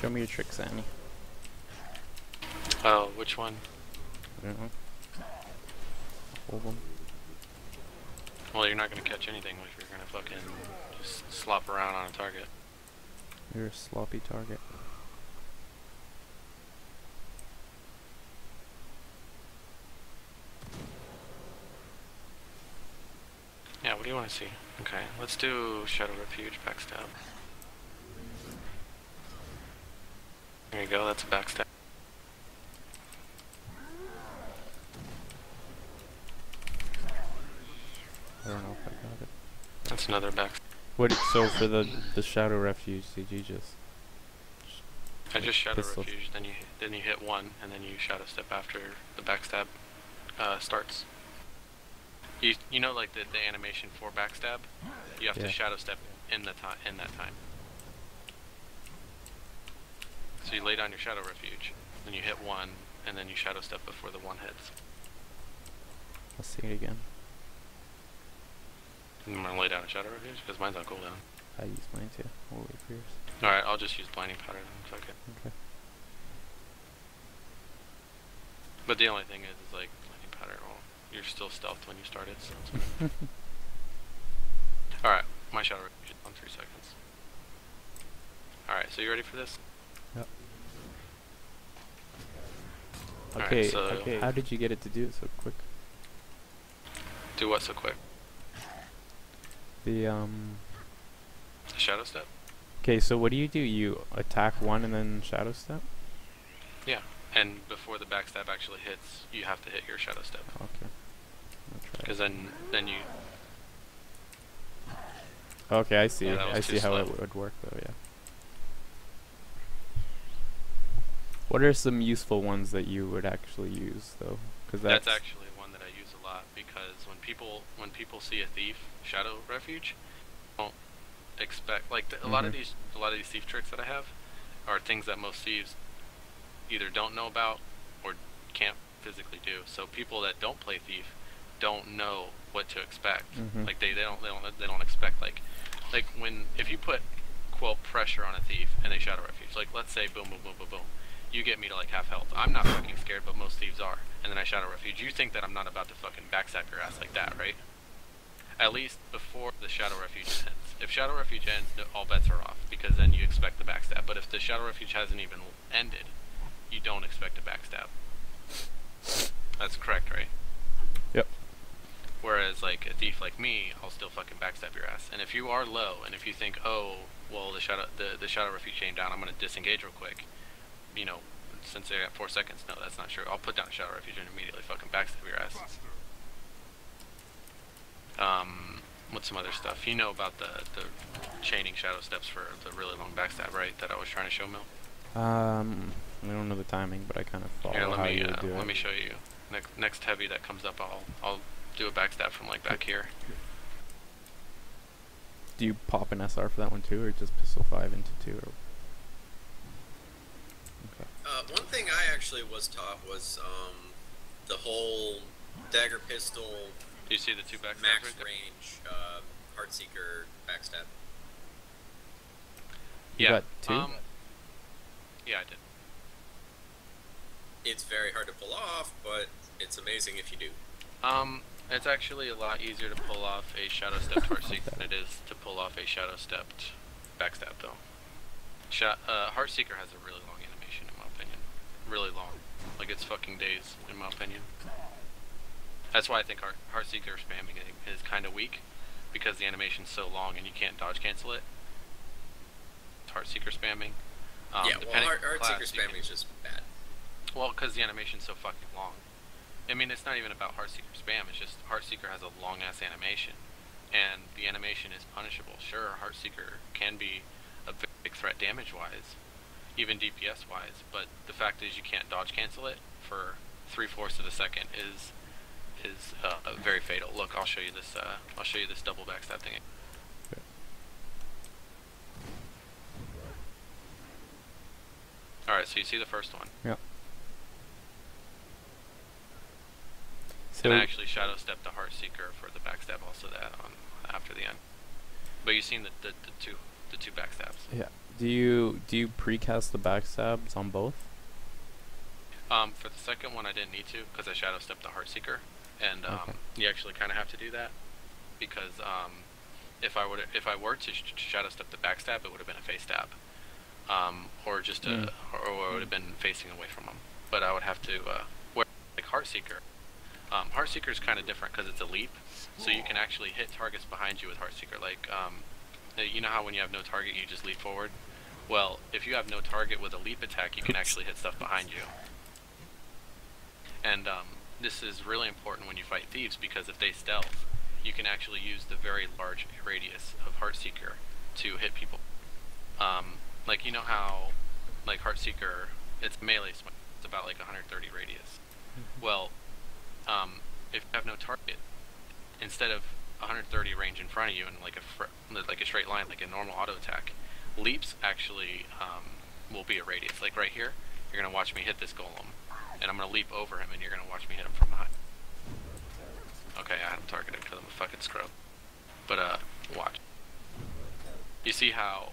Show me your tricks, Annie. Oh, which one? I don't know. Hold them. Well, you're not gonna catch anything if you're gonna fucking just slop around on a target. You're a sloppy target. Yeah, what do you want to see? Okay, let's do Shadow Refuge backstab. There you go, that's a backstab. I don't know if I got it. That's another backstab. What? So for the Shadow Refuge, did you just? I just Shadow pistol. Refuge, then you hit one, and then you Shadow Step after the backstab starts. You know, like the animation for backstab, you have to Shadow Step in that time. So you lay down your Shadow Refuge, then you hit one, and then you Shadow Step before the one hits. Let's see it again. I'm gonna lay down a Shadow Refuge because mine's on cooldown. I use mine too. We'll wait for yours. All right, I'll just use Blinding Powder then. Fuck it. Okay. But the only thing is like Blinding Powder. Well, you're still stealthed when you start it, so it's fine. All right, my Shadow Refuge is on 3 seconds. All right, so you ready for this? Yep. All Okay. right, so Okay. How did you get it to do it so quick? do what so quick? The Shadow Step. Okay, so what do? You attack one and then Shadow Step? Yeah, and before the backstab actually hits, you have to hit your Shadow Step. Okay. Because then you. Okay, I see. Yeah, I see how slow. it would work though. Yeah. What are some useful ones that you would actually use though? Because That's actually one that I use a lot because when people see a thief Shadow Refuge, don't expect like a lot of these thief tricks that I have are things that most thieves either don't know about or can't physically do. So people that don't play thief don't know what to expect. Like they don't expect like when if you put quote pressure on a thief and they Shadow Refuge, like let's say boom boom boom boom boom, you get me to like half health. I'm not fucking scared, but most thieves are. And then I Shadow Refuge. You think that I'm not about to fucking backstab your ass like that, right? At least before the Shadow Refuge ends. If Shadow Refuge ends, all bets are off, because then you expect the backstab. But if the Shadow Refuge hasn't even ended, you don't expect a backstab. That's correct, right? Yep. Whereas, like, a thief like me, I'll still fucking backstab your ass. And if you are low, and if you think, oh, well, the Shadow Refuge came down, I'm gonna disengage real quick, you know, since they got 4 seconds, no, that's not true. I'll put down a Shadow Refuge and immediately fucking backstab your ass. What's some other stuff? You know about the chaining Shadow Steps for the really long backstab, right? That I was trying to show Mill? I don't know the timing, but I kind of follow Here, how you would do it. let me show you. Next heavy that comes up, I'll do a backstab from like back here. Do you pop an SR for that one too, or just pistol 5 into 2? Or... Okay. One thing I actually was taught was the whole dagger pistol. Do you see the 2 backstabs Max right there? range Heartseeker backstab. You got 2? Yeah, I did. It's very hard to pull off, but it's amazing if you do. It's actually a lot easier to pull off a Shadow Stepped Heartseeker than it is to pull off a Shadow Stepped backstab, though. Heartseeker has a really long animation, in my opinion. Really long. Like, it's fucking days, in my opinion. That's why I think Heartseeker spamming is kind of weak, because the animation's so long and you can't dodge cancel it. It's Heartseeker spamming. Yeah, well, Heartseeker spamming is just bad. Well, because the animation's so fucking long. I mean, it's not even about Heartseeker spam, it's just Heartseeker has a long-ass animation, and the animation is punishable. Sure, Heartseeker can be a big threat damage-wise, even DPS-wise, but the fact is you can't dodge cancel it for 3/4 of a second is very fatal. Look, I'll show you this. I'll show you this double backstab thing. Okay. All right, so you see the first one. Yeah. And I actually Shadow Step the Heartseeker for the backstab, also that on after the end. But you've seen the 2 the 2 backstabs. Yeah. Do you precast the backstabs on both? For the second one, I didn't need to because I shadow stepped the Heartseeker, and Okay. you actually kind of have to do that because if I were to shadow step the backstab, it would have been a face stab, or just or it would have been facing away from him. But I would have to where like Heartseeker. Heartseeker is kind of different because it's a leap, so you can actually hit targets behind you with Heartseeker. Like you know how when you have no target, you just leap forward. Well, if you have no target with a leap attack, you can actually hit stuff behind you. And this is really important when you fight thieves because if they stealth, you can actually use the very large radius of Heartseeker to hit people. Like you know how, like Heartseeker, it's melee smite. It's about like 130 radius. Well, if you have no target, instead of 130 range in front of you and like a straight line, like a normal auto attack, leaps actually will be a radius. Like right here, you're gonna watch me hit this golem, and I'm gonna leap over him, and you're gonna watch me hit him from behind. Okay, I had him targeted because I'm a fucking scrub. But watch. You see how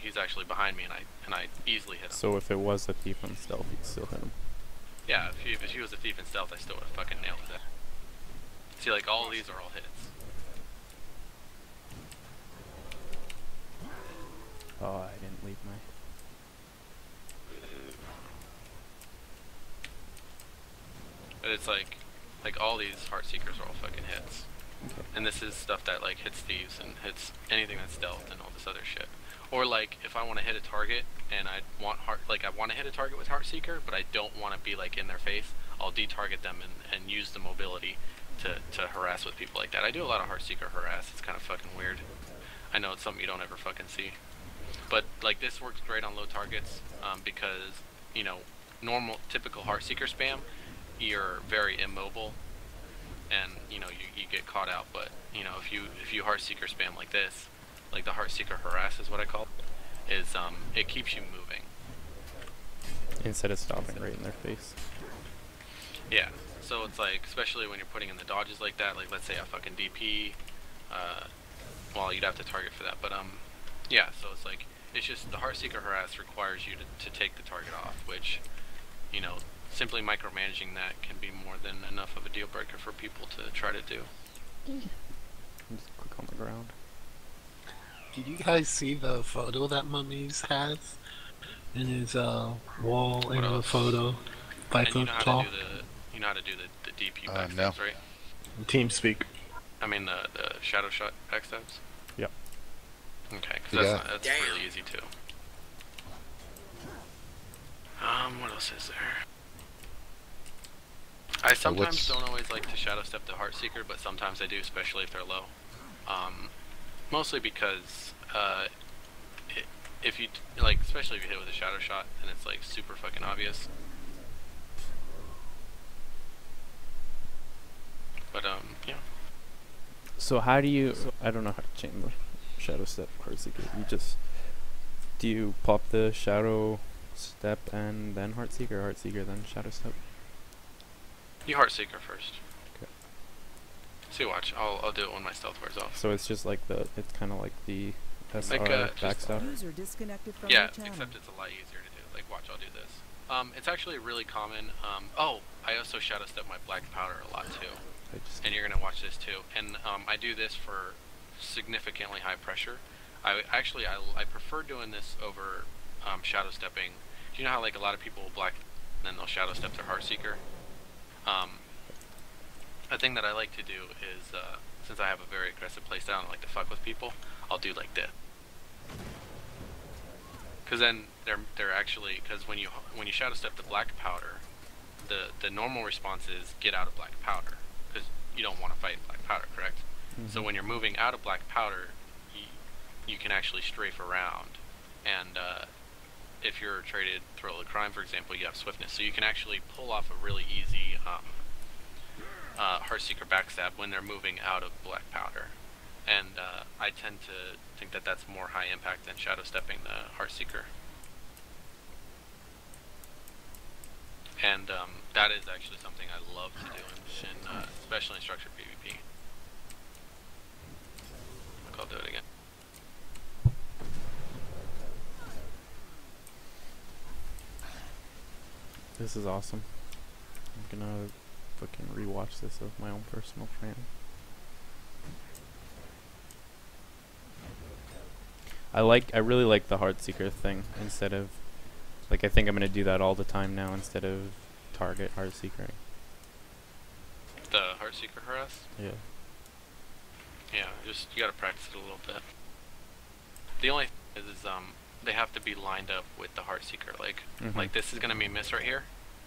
he's actually behind me, and I easily hit him. So if it was a thief on stealth, you'd still hit him. Yeah, if he was a thief in stealth, I still would have fucking nailed it. See, like all of these are all hits. Oh, I didn't leave my... But it's like all these Heartseekers are all fucking hits. Okay. And this is stuff that like hits thieves and hits anything that's stealth and all this other shit. Or like if I want to hit a target and I want to hit a target with Heartseeker, but I don't want to be like in their face, I'll detarget them and use the mobility to harass with people like that. I do a lot of Heartseeker harass. It's kind of fucking weird. I know it's something you don't ever fucking see. But like this works great on low targets because you know typical Heartseeker spam, you're very immobile and you know you get caught out. But you know if you Heartseeker spam like this, like the Heartseeker harass is what I call it, is it keeps you moving Instead of stopping right in their face. Yeah. So it's like, especially when you're putting in the dodges like that, like let's say I fucking DP, well you'd have to target for that, but yeah, so it's like, it's just the Heartseeker harass requires you to take the target off, which, you know, simply micromanaging that can be more than enough of a deal breaker for people to try to do. Just click on the ground. Did you guys see the photo that Mummies has in his wall in the photo? And you know how to do the DP backstabs, no. right? TeamSpeak. I mean the shadow shot backstabs? Yep. Okay, because that's really easy too. What else is there? I sometimes don't always like to shadow step the Heartseeker, but sometimes I do, especially if they're low. Mostly because if you like, especially if you hit with a shadow shot, and it's like super fucking obvious. But yeah. So how do you... I don't know how to chain the shadow step Heartseeker. Do you pop the shadow step and then Heartseeker, or Heartseeker then shadow step? You Heartseeker first. Okay. See, watch. I'll do it when my stealth wears off. So it's just like it's kind of like the SR Like, backstab? User disconnected from Yeah, the channel. except it's a lot easier to do. Like, watch, I'll do this. It's actually really common. Oh, I also shadow step my black powder a lot too. And you're gonna watch this too. And I do this for significantly high pressure. I prefer doing this over shadow stepping. Do you know how like a lot of people will black and then they'll shadow step their Heartseeker? A thing that I like to do is since I have a very aggressive playstyle and I like to fuck with people, I'll do like this. Because then they're actually, because when you shadow step the black powder, the normal response is get out of black powder, because you don't want to fight black powder, correct? Mm-hmm. So when you're moving out of black powder, you can actually strafe around, and if you're traded Thrill of the Crime, for example, you have swiftness, so you can actually pull off a really easy Heartseeker backstab when they're moving out of black powder. And I tend to think that that's more high impact than shadow stepping the Heartseeker. And that is actually something I love to do, especially in structured PvP. I'll do it again. This is awesome. I'm gonna fucking rewatch this of my own personal fan. I really like the Heartseeker thing instead of, like, I think I'm gonna do that all the time now instead of target Heartseeker. The Heartseeker harass? Yeah. Yeah, just you gotta practice it a little bit. The only thing is they have to be lined up with the Heartseeker. Like this is gonna be a miss right here.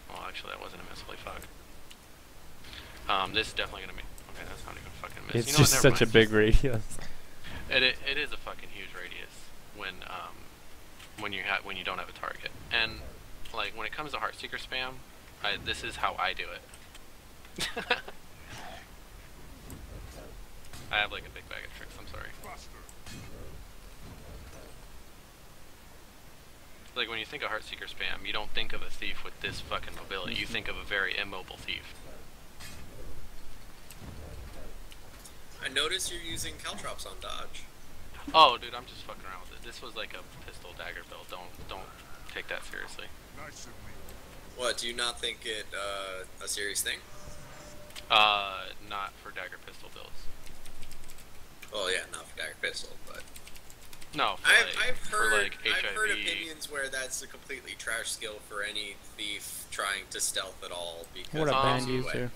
Well, actually, that wasn't a miss. Holy fuck. This is definitely gonna be. Okay, that's not even a fucking miss. It's you know just what, such a big radius. It is a fucking huge radius when you don't have a target. And like when it comes to Heartseeker spam, this is how I do it. I have like a big bag of tricks. I'm sorry. Like when you think of Heartseeker spam, you don't think of a thief with this fucking mobility. You think of a very immobile thief. I noticed you're using caltrops on dodge. Oh, dude, I'm just fucking around with it. This was like a pistol dagger build. Don't take that seriously. What, do you not think it a serious thing? Not for dagger pistol builds. Well, yeah, not for dagger pistol, but no. I've heard HIV. opinions where that's a completely trash skill for any thief trying to stealth at all because What a band of the way. user.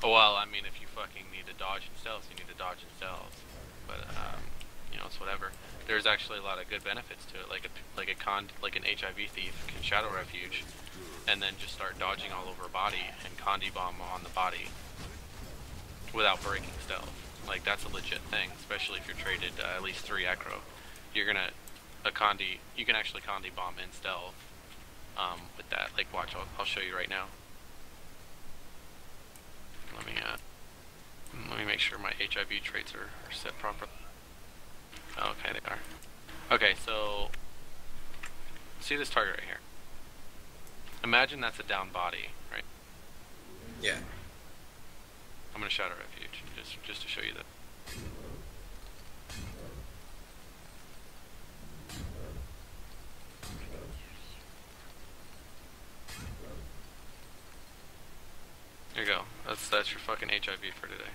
Well, I mean, if you fucking need to dodge and stealth, you need to dodge and stealth. But you know, it's whatever. There's actually a lot of good benefits to it. Like an HIV thief can shadow refuge, and then just start dodging all over a body and condi bomb on the body without breaking stealth. Like that's a legit thing, especially if you're traded at least 3 acro. You're gonna you can actually condi bomb in stealth with that. Like watch, I'll show you right now. Let me make sure my HIV traits are set properly. Okay, they are. Okay, so see this target right here. Imagine that's a down body, right? Yeah. I'm gonna shadow refuge just to show you that. There you go. That's your fucking HIV for today.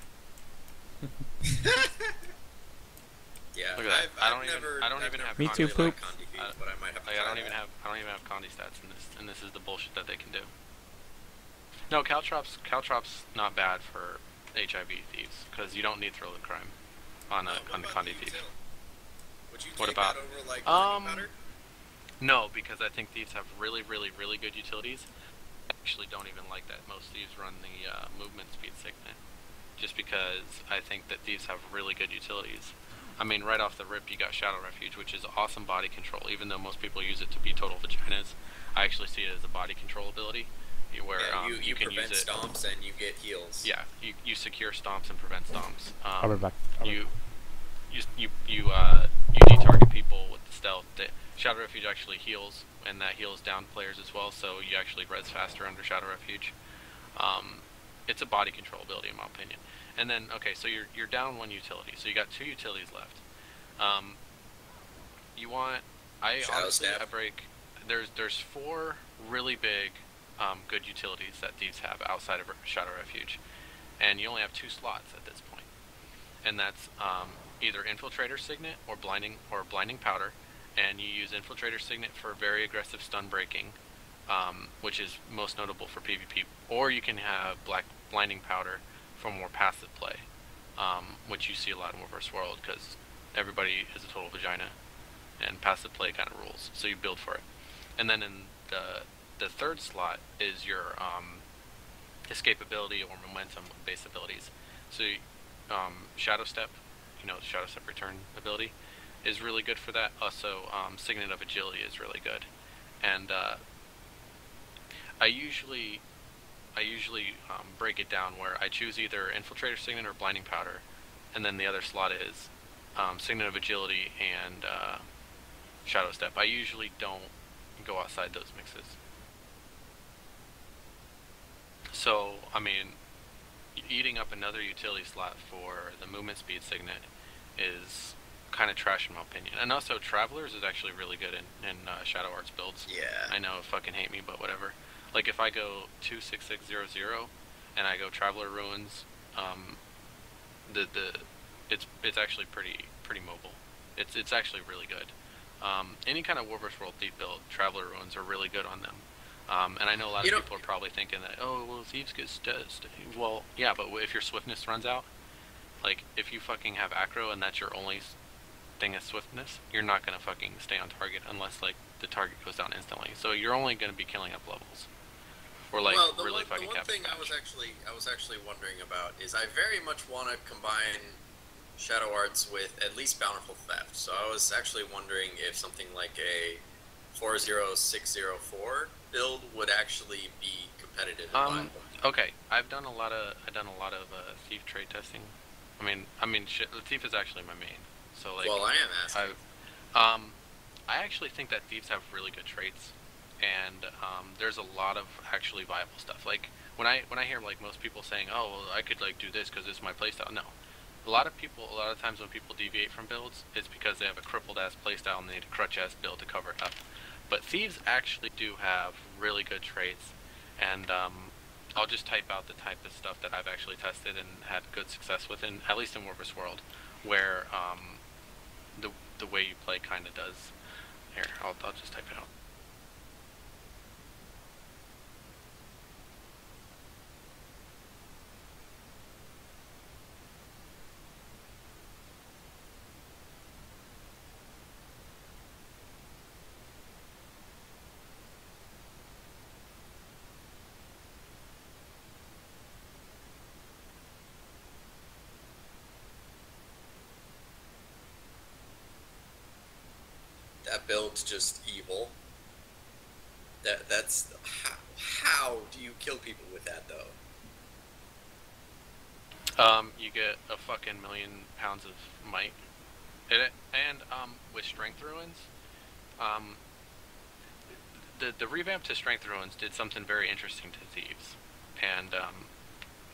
Yeah. Look at that. I don't even have. Me too, poop. But I might have to I don't even have condi stats in this, and this is the bullshit that they can do. No, caltrops not bad for HIV thieves because you don't need thrill of crime on a condi thief. Would you What take about that over like powder? No, because I think thieves have really good utilities. I actually don't even like that. Most thieves run the movement speed signet, just because I think that thieves have really good utilities. I mean, right off the rip, you got Shadow Refuge, which is awesome body control. Even though most people use it to be total vaginas, I actually see it as a body control ability, where you can prevent use it. stomps and you get heals. Yeah, you secure stomps and prevent stomps. I'll be back. You detarget people with the stealth. Shadow Refuge actually heals, and that heals down players as well. So you actually res faster under Shadow Refuge. It's a body control ability in my opinion. And then okay, so you're down 1 utility, so you got 2 utilities left. You want I break. There's 4 really big good utilities that thieves have outside of Shadow Refuge, and you only have 2 slots at this point, and that's either Infiltrator Signet or Blinding Powder, and you use Infiltrator Signet for very aggressive stun breaking, which is most notable for PvP, or you can have Blinding Powder for more passive play, which you see a lot in Reverse World because everybody is a total vagina, and passive play kind of rules, so you build for it. And then in the third slot is your escapability or momentum base abilities. So Shadow Step, Shadow Step return ability is really good for that. Also, Signet of Agility is really good, and I usually break it down where I choose either Infiltrator Signet or Blinding Powder, and then the other slot is Signet of Agility and Shadow Step. I usually don't go outside those mixes. So, I mean, eating up another utility slot for the movement speed signet is kind of trash in my opinion. And also, Travelers is actually really good in Shadow Arts builds. Yeah. I know, fucking hate me, but whatever. Like if I go 26600 and I go Traveler Ruins, it's actually pretty mobile. It's actually really good. Any kind of Warverse World Thief build, Traveler Ruins are really good on them. And I know a lot of people are probably thinking that, oh, well, Thieves get well, yeah, but if your swiftness runs out, like, if you fucking have aggro and that's your only thing is swiftness, you're not gonna fucking stay on target unless, like, the target goes down instantly. So you're only gonna be killing up levels. Or, like, really fucking capping. The one thing I was actually wondering about is I very much want to combine Shadow Arts with at least Bountiful Theft. So I was actually wondering if something like a 40604 build would actually be competitive. Okay, I've done a lot of thief trade testing. I mean, shit, the thief is actually my main. So like, well, I am asking. I actually think that thieves have really good traits, and there's a lot of actually viable stuff. Like when I hear like most people saying, oh, well, I could like do this because it's my playstyle. No, a lot of times when people deviate from builds, it's because they have a crippled ass playstyle and they need a crutch ass build to cover it up. But thieves actually do have really good traits, and I'll just type out the type of stuff that I've actually tested and had good success with, at least in Warverse World, where the way you play kind of does. Here, I'll just type it out. That build's just evil. That's how do you kill people with that though? You get a fucking million pounds of might, and with Strength Ruins, the revamp to Strength Ruins did something very interesting to Thieves, and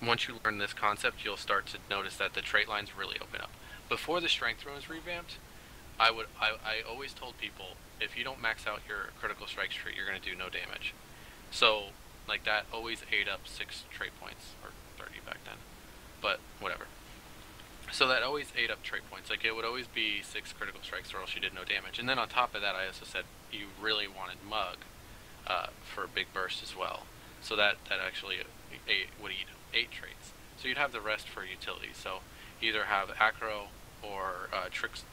once you learn this concept, you'll start to notice that the trait lines really open up. Before the Strength Ruins revamped, I always told people, if you don't max out your critical strike trait, you're going to do no damage. So, like, that always ate up 6 trait points, or 30 back then, but whatever. So that always ate up trait points. Like, it would always be 6 critical strikes or else you did no damage. And then on top of that, I also said you really wanted Mug for a big burst as well. So that actually would eat 8 traits. So you'd have the rest for utility. So either have Acro or Trickster.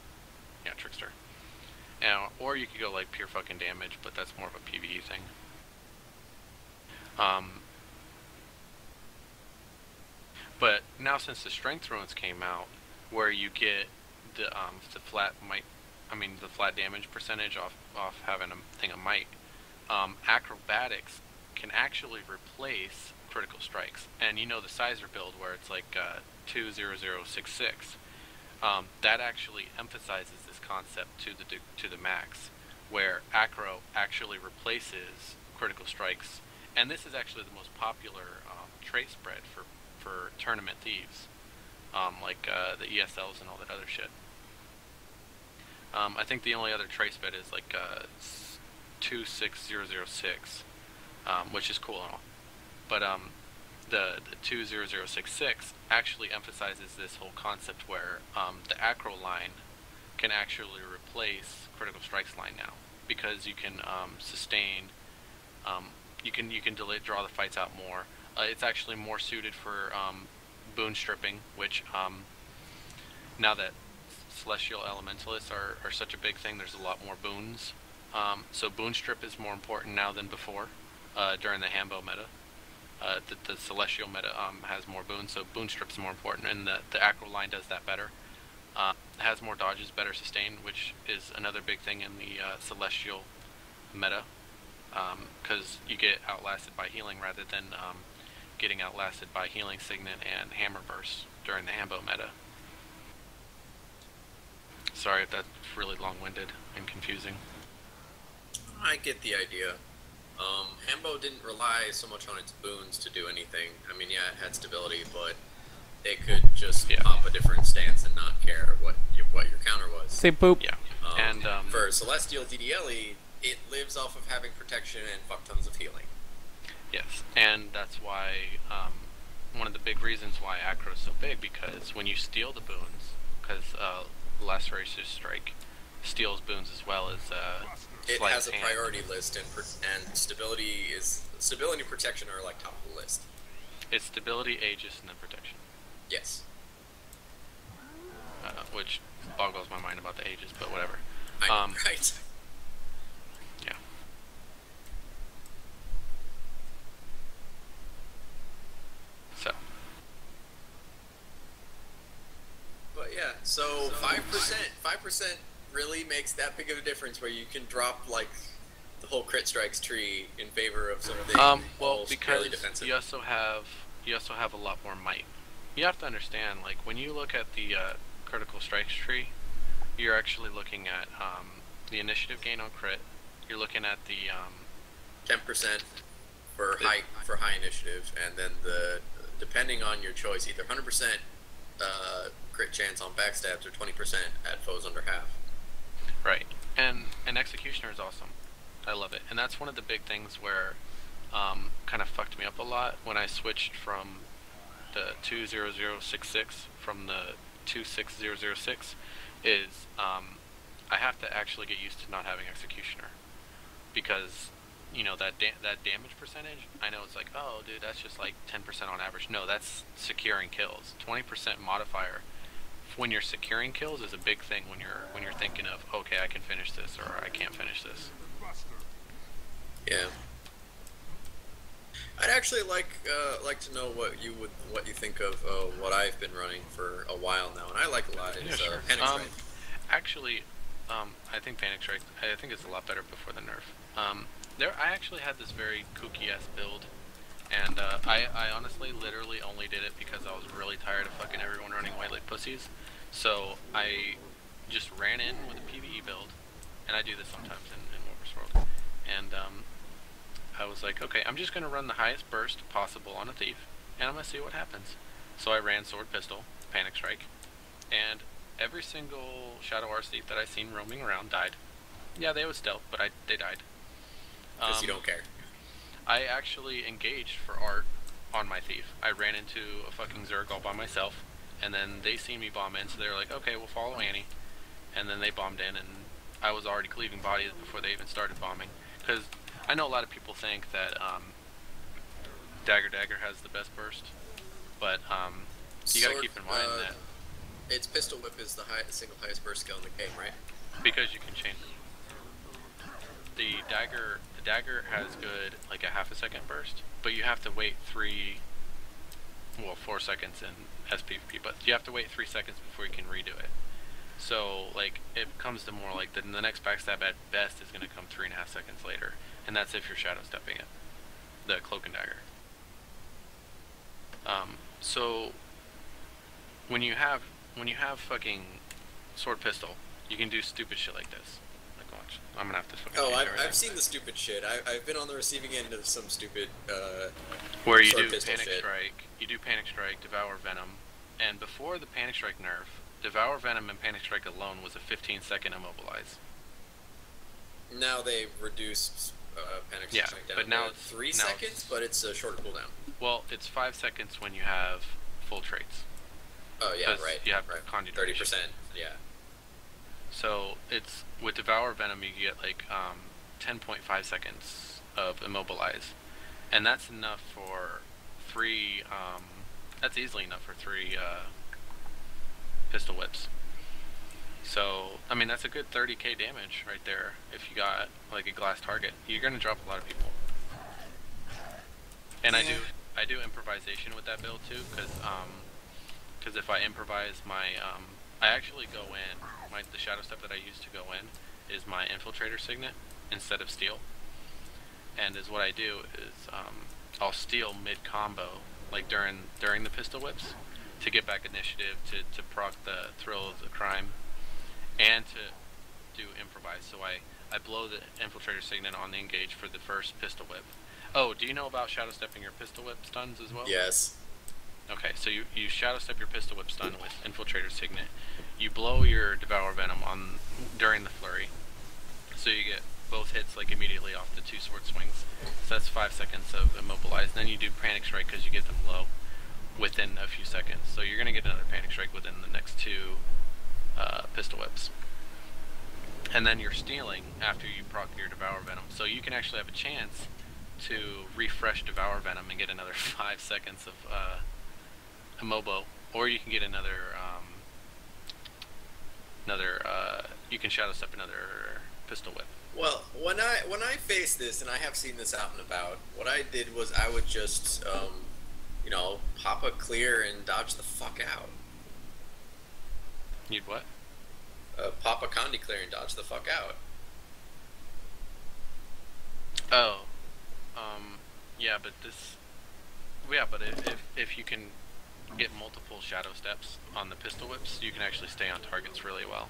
Or you could go like pure fucking damage, but that's more of a PvE thing. But now since the Strength Ruins came out, where you get the flat might, the flat damage percentage off having a thing of might, acrobatics can actually replace critical strikes. And you know the Sizer build where it's like 20066. That actually emphasizes this concept to the max, where Acro actually replaces critical strikes, and this is actually the most popular trait spread for tournament thieves, like the ESLs and all that other shit. I think the only other trait spread is like 26006, which is cool and all, but the 20066 actually emphasizes this whole concept where the acro line can actually replace critical strikes line now, because you can sustain, you can draw the fights out more. It's actually more suited for boon stripping, which now that celestial elementalists are such a big thing, there's a lot more boons. So boon strip is more important now than before during the Hambo meta. The celestial meta has more boons, so boon strip's more important, and the acro line does that better. It has more dodges, better sustain, which is another big thing in the celestial meta, because you get outlasted by healing rather than getting outlasted by healing signet and hammer burst during the Hambo meta. Sorry if that's really long-winded and confusing. I get the idea. Hambo didn't rely so much on its boons to do anything. I mean, yeah, it had stability, but they could just pop a different stance and not care what what your counter was. Say poop. Yeah. And for Celestial DDLE, it lives off of having protection and fuck tons of healing. yes, and that's why one of the big reasons why Acro is so big, because when you steal the boons, because Lacerator's Strike steals boons as well as it has a priority list, and stability and protection are like top of the list. It's stability, Aegis, and then protection. Yes. Which boggles my mind about the Aegis, but whatever. I know, right? Yeah. So. But yeah, so 5% really makes that big of a difference where you can drop like the whole crit strikes tree in favor of something well, because defensive. you also have a lot more might. You have to understand, like when you look at the critical strikes tree, you're actually looking at the initiative gain on crit. You're looking at the 10% for high initiative, and then depending on your choice, either 100% crit chance on backstabs or 20% at foes under half. Right, and Executioner is awesome. I love it, and that's one of the big things where kind of fucked me up a lot when I switched from the 20066 from the 26006 is I have to actually get used to not having Executioner, because you know that damage percentage. I know it's like, oh dude, that's just like 10% on average. No, that's securing kills. 20% modifier when you're securing kills is a big thing when you're thinking of, okay, I can finish this or I can't finish this. Yeah. I'd actually like to know what you think of what I've been running for a while now, and I like a lot. Is Panic Strike. Actually, I think Panic Strike. I think it's a lot better before the nerf. I actually had this very kooky-ass build, and I honestly, literally only did it because I was really tired of fucking everyone running white like pussies. So I just ran in with a PvE build, and I do this sometimes in Warver's World, and I was like, okay, I'm just going to run the highest burst possible on a thief, and I'm going to see what happens. So I ran Sword Pistol, Panic Strike, and every single Shadow Arts thief that I seen roaming around died. Yeah, they was stealth, but they died. Because you don't care. I actually engaged for art on my thief. I ran into a fucking Zerg all by myself, and then they seen me bomb in, so they were like, okay, we'll follow Annie. And then they bombed in, and I was already cleaving bodies before they even started bombing. Because I know a lot of people think that Dagger has the best burst, but you gotta keep in mind that its Pistol Whip is the single highest burst skill in the game, right? Because you can chain them. The dagger has good like a half a second burst, but you have to wait 4 seconds in SPVP, but you have to wait 3 seconds before you can redo it. So like it comes to more like the next backstab at best is going to come 3.5 seconds later, and that's if you're shadow stepping it, the cloak and dagger. So when you have fucking sword pistol, you can do stupid shit like this. Like watch, I'm gonna have to fucking. Oh, I've seen the stupid shit. I've been on the receiving end of some stupid. Where you do Panic Strike, Devour Venom, and before the Panic Strike nerf, Devour Venom and Panic Strike alone was a 15-second immobilize. Now they reduced Panic Strike down but now to 3 seconds, but it's a shorter cooldown. Well, it's 5 seconds when you have full traits. Oh yeah, right. You have right. 30%. Yeah. So it's with Devour Venom, you get like 10.5 seconds of immobilize, and that's enough for 3. That's easily enough for 3 pistol whips. So I mean that's a good 30k damage right there. If you got like a glass target, you're gonna drop a lot of people. And yeah. I do improvisation with that build too, because if I improvise my I actually go in the shadow step that I use to go in is my infiltrator signet instead of steal. And is what I do is I'll steal mid combo like during the pistol whips to get back initiative, to proc the thrill of the crime, and to do improvise. So I blow the infiltrator signet on the engage for the first pistol whip. Oh, do you know about shadow stepping your pistol whip stuns as well? Yes. Okay, so you shadow step your pistol whip stun with Infiltrator Signet. You blow your Devour Venom on during the flurry, so you get both hits like immediately off the 2 sword swings. So that's 5 seconds of immobilized. Then you do Panic Strike because you get them low within a few seconds. So you're gonna get another Panic Strike within the next 2 pistol whips. And then you're stealing after you proc your Devour Venom. So you can actually have a chance to refresh Devour Venom and get another 5 seconds of Immobo, or you can get you can shadow step another pistol whip. Well, when I faced this, and I have seen this out and about, what I did was I would just, you know, pop a clear and dodge the fuck out. You'd what? Pop a Condi clear and dodge the fuck out. Oh, yeah, but if you can get multiple shadow steps on the pistol whips, you can actually stay on targets really well.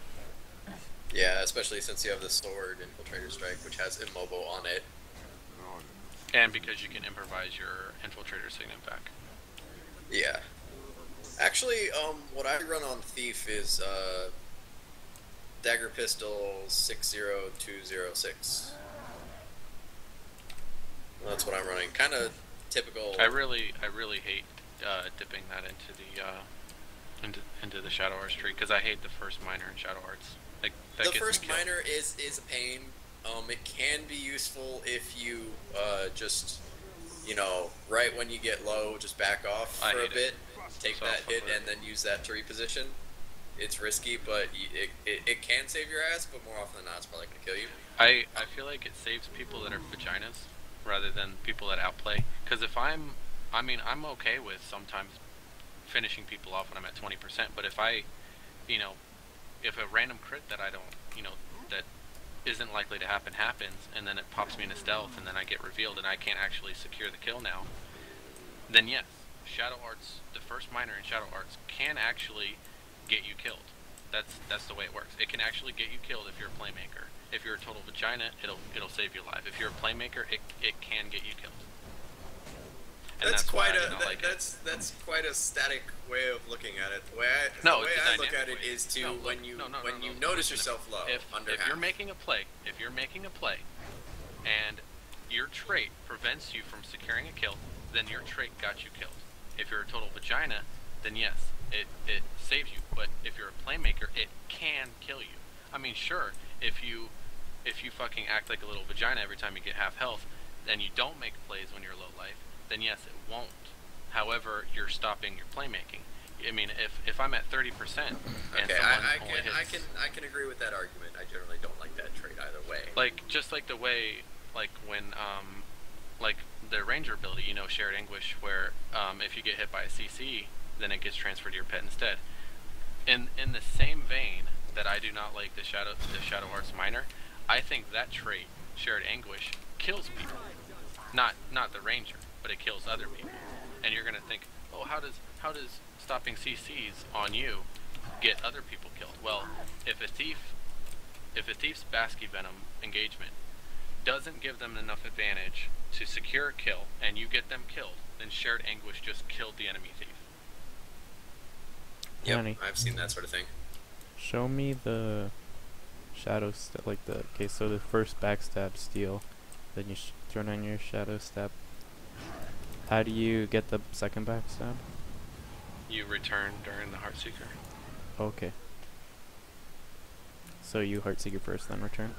Yeah, especially since you have the sword Infiltrator Strike, which has Immobo on it. And because you can improvise your Infiltrator Signet back. Yeah. Actually, what I run on Thief is Dagger Pistol 60206. That's what I'm running. Kind of typical. I really hate dipping that into the Shadow Arts tree because I hate the first minor in Shadow Arts. Like, that the gets first me killed. minor is a pain. It can be useful if you just, you know, right when you get low, just back off for a bit, take that hit, and then use that to reposition. It's risky, but it can save your ass, but more often than not, it's probably going to kill you. I feel like it saves people that are vaginas rather than people that outplay. Because if I'm okay with sometimes finishing people off when I'm at 20%, but if I, you know, if a random crit that I don't, you know, that isn't likely to happen happens, and then it pops me into stealth, and then I get revealed, and I can't actually secure the kill now, then yes, Shadow Arts, the first minor in Shadow Arts, can actually get you killed. That's the way it works. It can actually get you killed if you're a playmaker. If you're a total vagina, it'll save your life. If you're a playmaker, it can get you killed. And that's quite that's quite a static way of looking at it. The way I look at it is to when you notice yourself low if you're making a play, and your trait prevents you from securing a kill, then your trait got you killed. If you're a total vagina, then yes, it saves you. But if you're a playmaker, it can kill you. I mean, sure, if you fucking act like a little vagina every time you get half health, and you don't make plays when you're low life, then yes, it won't. However, you're stopping your playmaking. I mean, if I'm at 30% and okay, I can agree with that argument. I generally don't like that trait either way. Like, just like the way, like when like the ranger ability, you know, Shared Anguish, where if you get hit by a CC, then it gets transferred to your pet instead. In the same vein that I do not like the Shadow Arts minor, I think that trait, Shared Anguish, kills people. Not the ranger, but it kills other people. And you're gonna think, oh, how does stopping CCs on you get other people killed? Well, if a thief's Basky Venom engagement doesn't give them enough advantage to secure a kill, and you get them killed, then Shared Anguish just killed the enemy thief. Yep, I've seen that sort of thing. Show me the shadow step, like the, okay, so the first backstab steal, then you turn on your shadow step. How do you get the second backstab? You return during the Heartseeker. Okay. So you Heartseeker first, then return?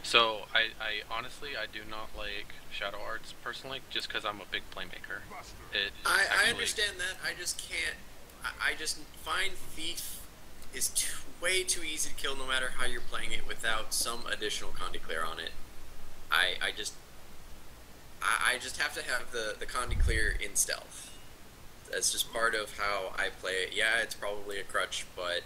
So, I honestly, I do not like Shadow Arts, personally, just because I'm a big playmaker. I understand that, I just can't, I just find Thief is way too easy to kill no matter how you're playing it without some additional Condi Clear on it. I just have to have the Condi Clear in stealth. That's just part of how I play it. Yeah, it's probably a crutch, but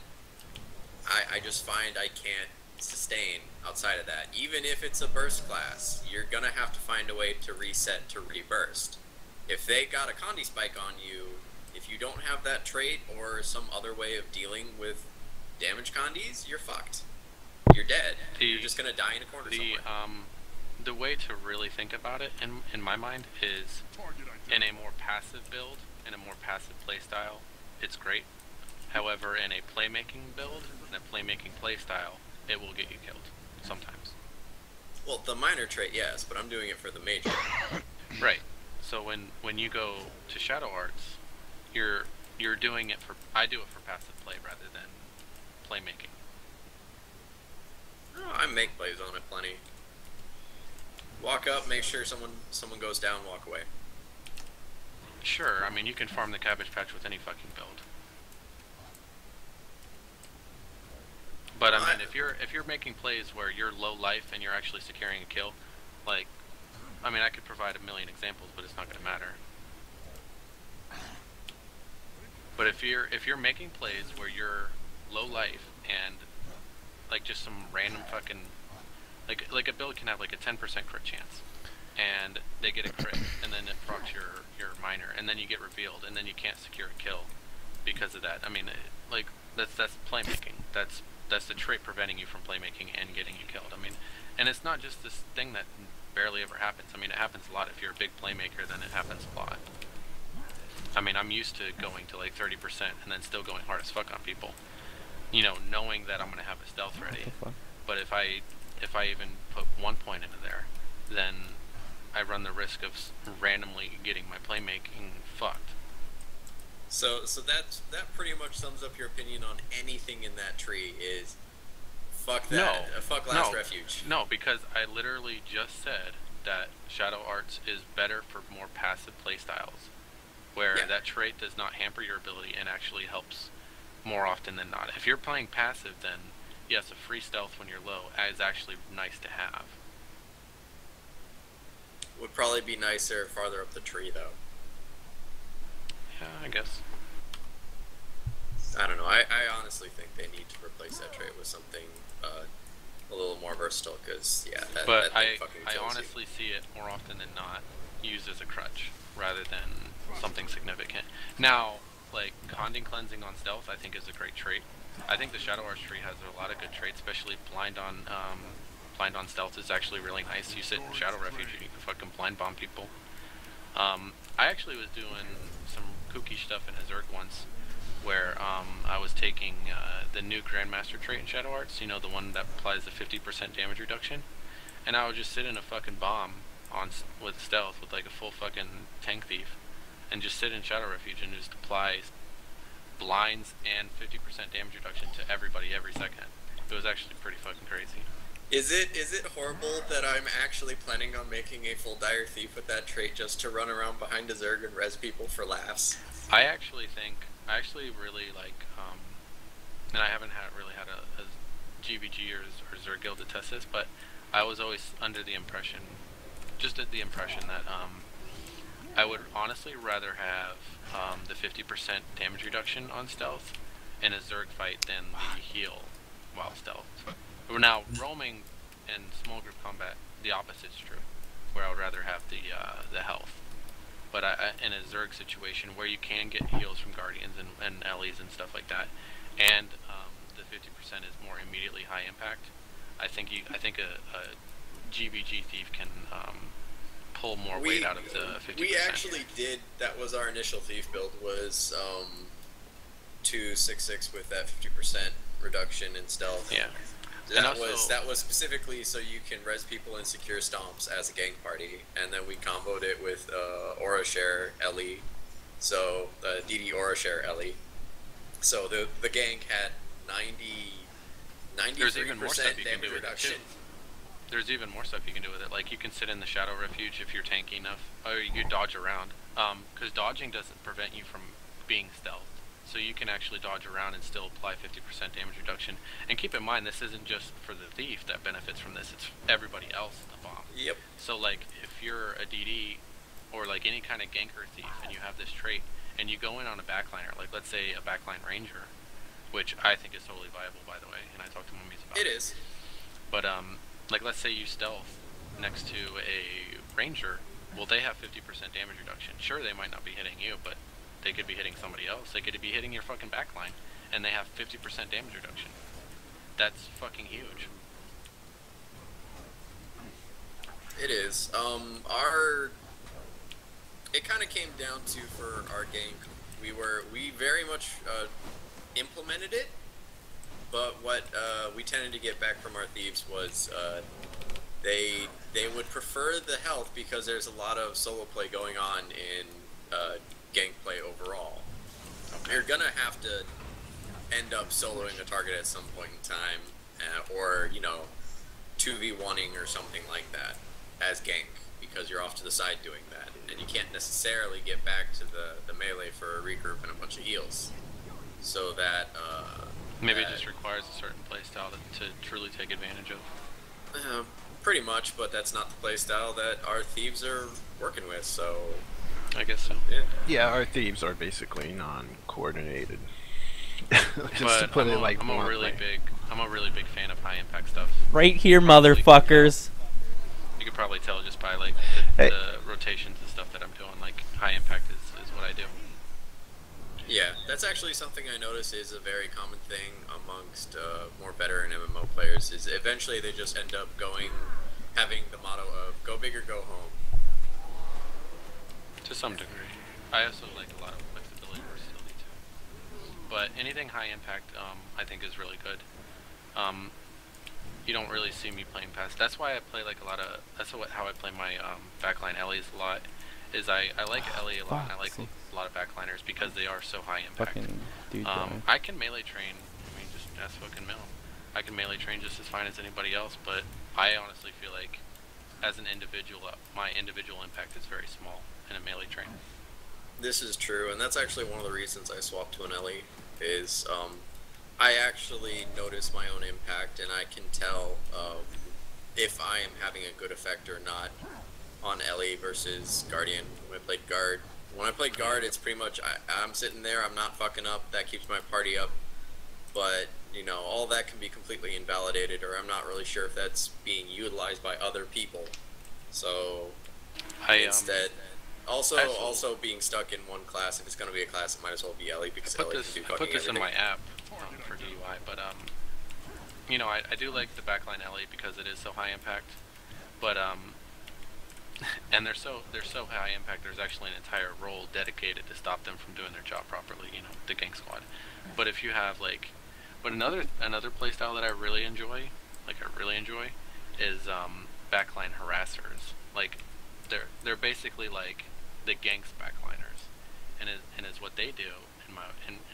I just find I can't sustain outside of that. Even if it's a burst class, you're gonna have to find a way to reset to reburst. If they got a Condi Spike on you, if you don't have that trait or some other way of dealing with damage Condis, you're fucked. You're dead. You're just gonna die in a corner somewhere. The way to really think about it, in my mind, is in a more passive build in a more passive playstyle, it's great. However, in a playmaking build, in a playmaking playstyle, it will get you killed sometimes. Well, the minor trait, yes, but I'm doing it for the major. Right. So when you go to Shadow Arts, you're doing it for, I do it for passive play rather than playmaking. Oh, I make plays on it plenty. Walk up, make sure someone goes down, walk away. Sure, I mean you can farm the Cabbage Patch with any fucking build. But I mean, if you're making plays where you're low life and you're actually securing a kill, like, I mean, I could provide a million examples, but it's not going to matter. But if you're making plays where you're low life and like just some random fucking like a build can have like a 10% crit chance, and they get a crit, and then it procs your minor, and then you get revealed, and then you can't secure a kill because of that. I mean, like that's playmaking. That's the trait preventing you from playmaking and getting you killed. I mean, and it's not just this thing that barely ever happens. I mean, it happens a lot. If you're a big playmaker, then it happens a lot. I mean, I'm used to going to like 30% and then still going hard as fuck on people. You know, knowing that I'm gonna have a stealth ready. But if I even put 1 point into there, then I run the risk of randomly getting my playmaking fucked. So that pretty much sums up your opinion on anything in that tree. Is fuck that. Fuck Last Refuge. No, because I literally just said that Shadow Arts is better for more passive playstyles, where that trait does not hamper your ability and actually helps more often than not. If you're playing passive, then yes, a free stealth when you're low is actually nice to have. Would probably be nicer farther up the tree, though. Yeah, I guess. I don't know. I honestly think they need to replace that trait with something a little more versatile, because, yeah, that thing fucking kills I honestly see it more often than not used as a crutch rather than something significant. Now, like, Conding Cleansing on stealth I think is a great trait. I think the Shadow Arts tree has a lot of good traits, especially blind on stealth is actually really nice. You sit in Shadow Refuge and you can fucking blind bomb people. I actually was doing some kooky stuff in a Zerg once, where I was taking the new Grandmaster trait in Shadow Arts, you know, the one that applies the 50% damage reduction, and I would just sit in a fucking bomb with stealth with like a full fucking tank thief, and just sit in Shadow Refuge and just apply blinds and 50% damage reduction to everybody every second. It was actually pretty fucking crazy. Is it horrible that I'm actually planning on making a full Dire Thief with that trait just to run around behind a Zerg and res people for laughs? I actually really like, and I haven't really had a GvG or Zerg guild to test this, but I was always under the impression, that I would honestly rather have the 50% damage reduction on stealth in a Zerg fight than the heal while stealth. Now, roaming and small group combat, the opposite is true, where I would rather have the health. But in a Zerg situation where you can get heals from Guardians and Ellies and stuff like that, and the 50% is more immediately high impact, I think a GvG thief can pull more weight out of the 50%. We actually did. That was our initial thief build. Was 266 with that 50% reduction in stealth. Yeah. That was specifically so you can res people and secure stomps as a gang party, and then we comboed it with Aura Share Ellie, so DD Aura Share Ellie. So the gang had 93% damage reduction. There's even more stuff you can do with it. Like, you can sit in the Shadow Refuge if you're tanky enough, or you can dodge around. Because dodging doesn't prevent you from being stealthed. So you can actually dodge around and still apply 50% damage reduction. And keep in mind, this isn't just for the thief that benefits from this, it's everybody else in the bomb. Yep. So, like, if you're a DD, or like any kind of ganker thief, and you have this trait, and you go in on a backliner, like let's say a backline ranger, which I think is totally viable, by the way, and I talked to mummies about it. It is. But, like, let's say you stealth next to a ranger, well, they have 50% damage reduction. Sure, they might not be hitting you, but they could be hitting somebody else. They could be hitting your fucking backline, and they have 50% damage reduction. That's fucking huge. It is. it kind of came down to, for our gank, we very much implemented it, but what we tended to get back from our thieves was they would prefer the health because there's a lot of solo play going on in gank play overall. You're gonna have to end up soloing a target at some point in time, or 2v1ing or something like that as gank, because you're off to the side doing that, and you can't necessarily get back to the melee for a regroup and a bunch of heals. So that maybe it just requires a certain playstyle to truly take advantage of. Pretty much, but that's not the playstyle that our thieves are working with. So I guess so. Yeah, our thieves are basically non-coordinated. But I'm a really big fan of high impact stuff. Right here, motherfuckers. You could probably tell just by like the rotations and stuff that I'm doing. Like high impact is what I do. Yeah, that's actually something I notice is a very common thing amongst more veteran MMO players. Is eventually they just end up having the motto of "Go big or go home." To some degree, I also like a lot of flexibility and versatility too. But anything high impact, I think is really good. You don't really see me playing past. That's why I play like a lot of. How I play my backline Ellies a lot. Is I like Ellie a lot. And I like a lot of backliners because they are so high impact. I can melee train. I mean, just ask fucking Mill. I can melee train just as fine as anybody else. But I honestly feel like, as an individual, my individual impact is very small in a melee train. This is true, and that's actually one of the reasons I swapped to an Ellie. Is I actually notice my own impact, and I can tell if I am having a good effect or not on Ellie versus Guardian. When I played Guard, it's pretty much I'm sitting there, I'm not fucking up, that keeps my party up, but all that can be completely invalidated, or I'm not really sure if that's being utilized by other people. So instead, also being stuck in one class, if it's going to be a class, it might as well be Ellie, because Ellie can do fucking I put this everything. in my app for DUI, but I do like the backline Ellie because it is so high impact, but and they're so high impact. There's actually an entire role dedicated to stop them from doing their job properly. The gank squad. But if you have another playstyle that I really enjoy, is backline harassers. Like they're basically like the gank's backliners, and is what they do.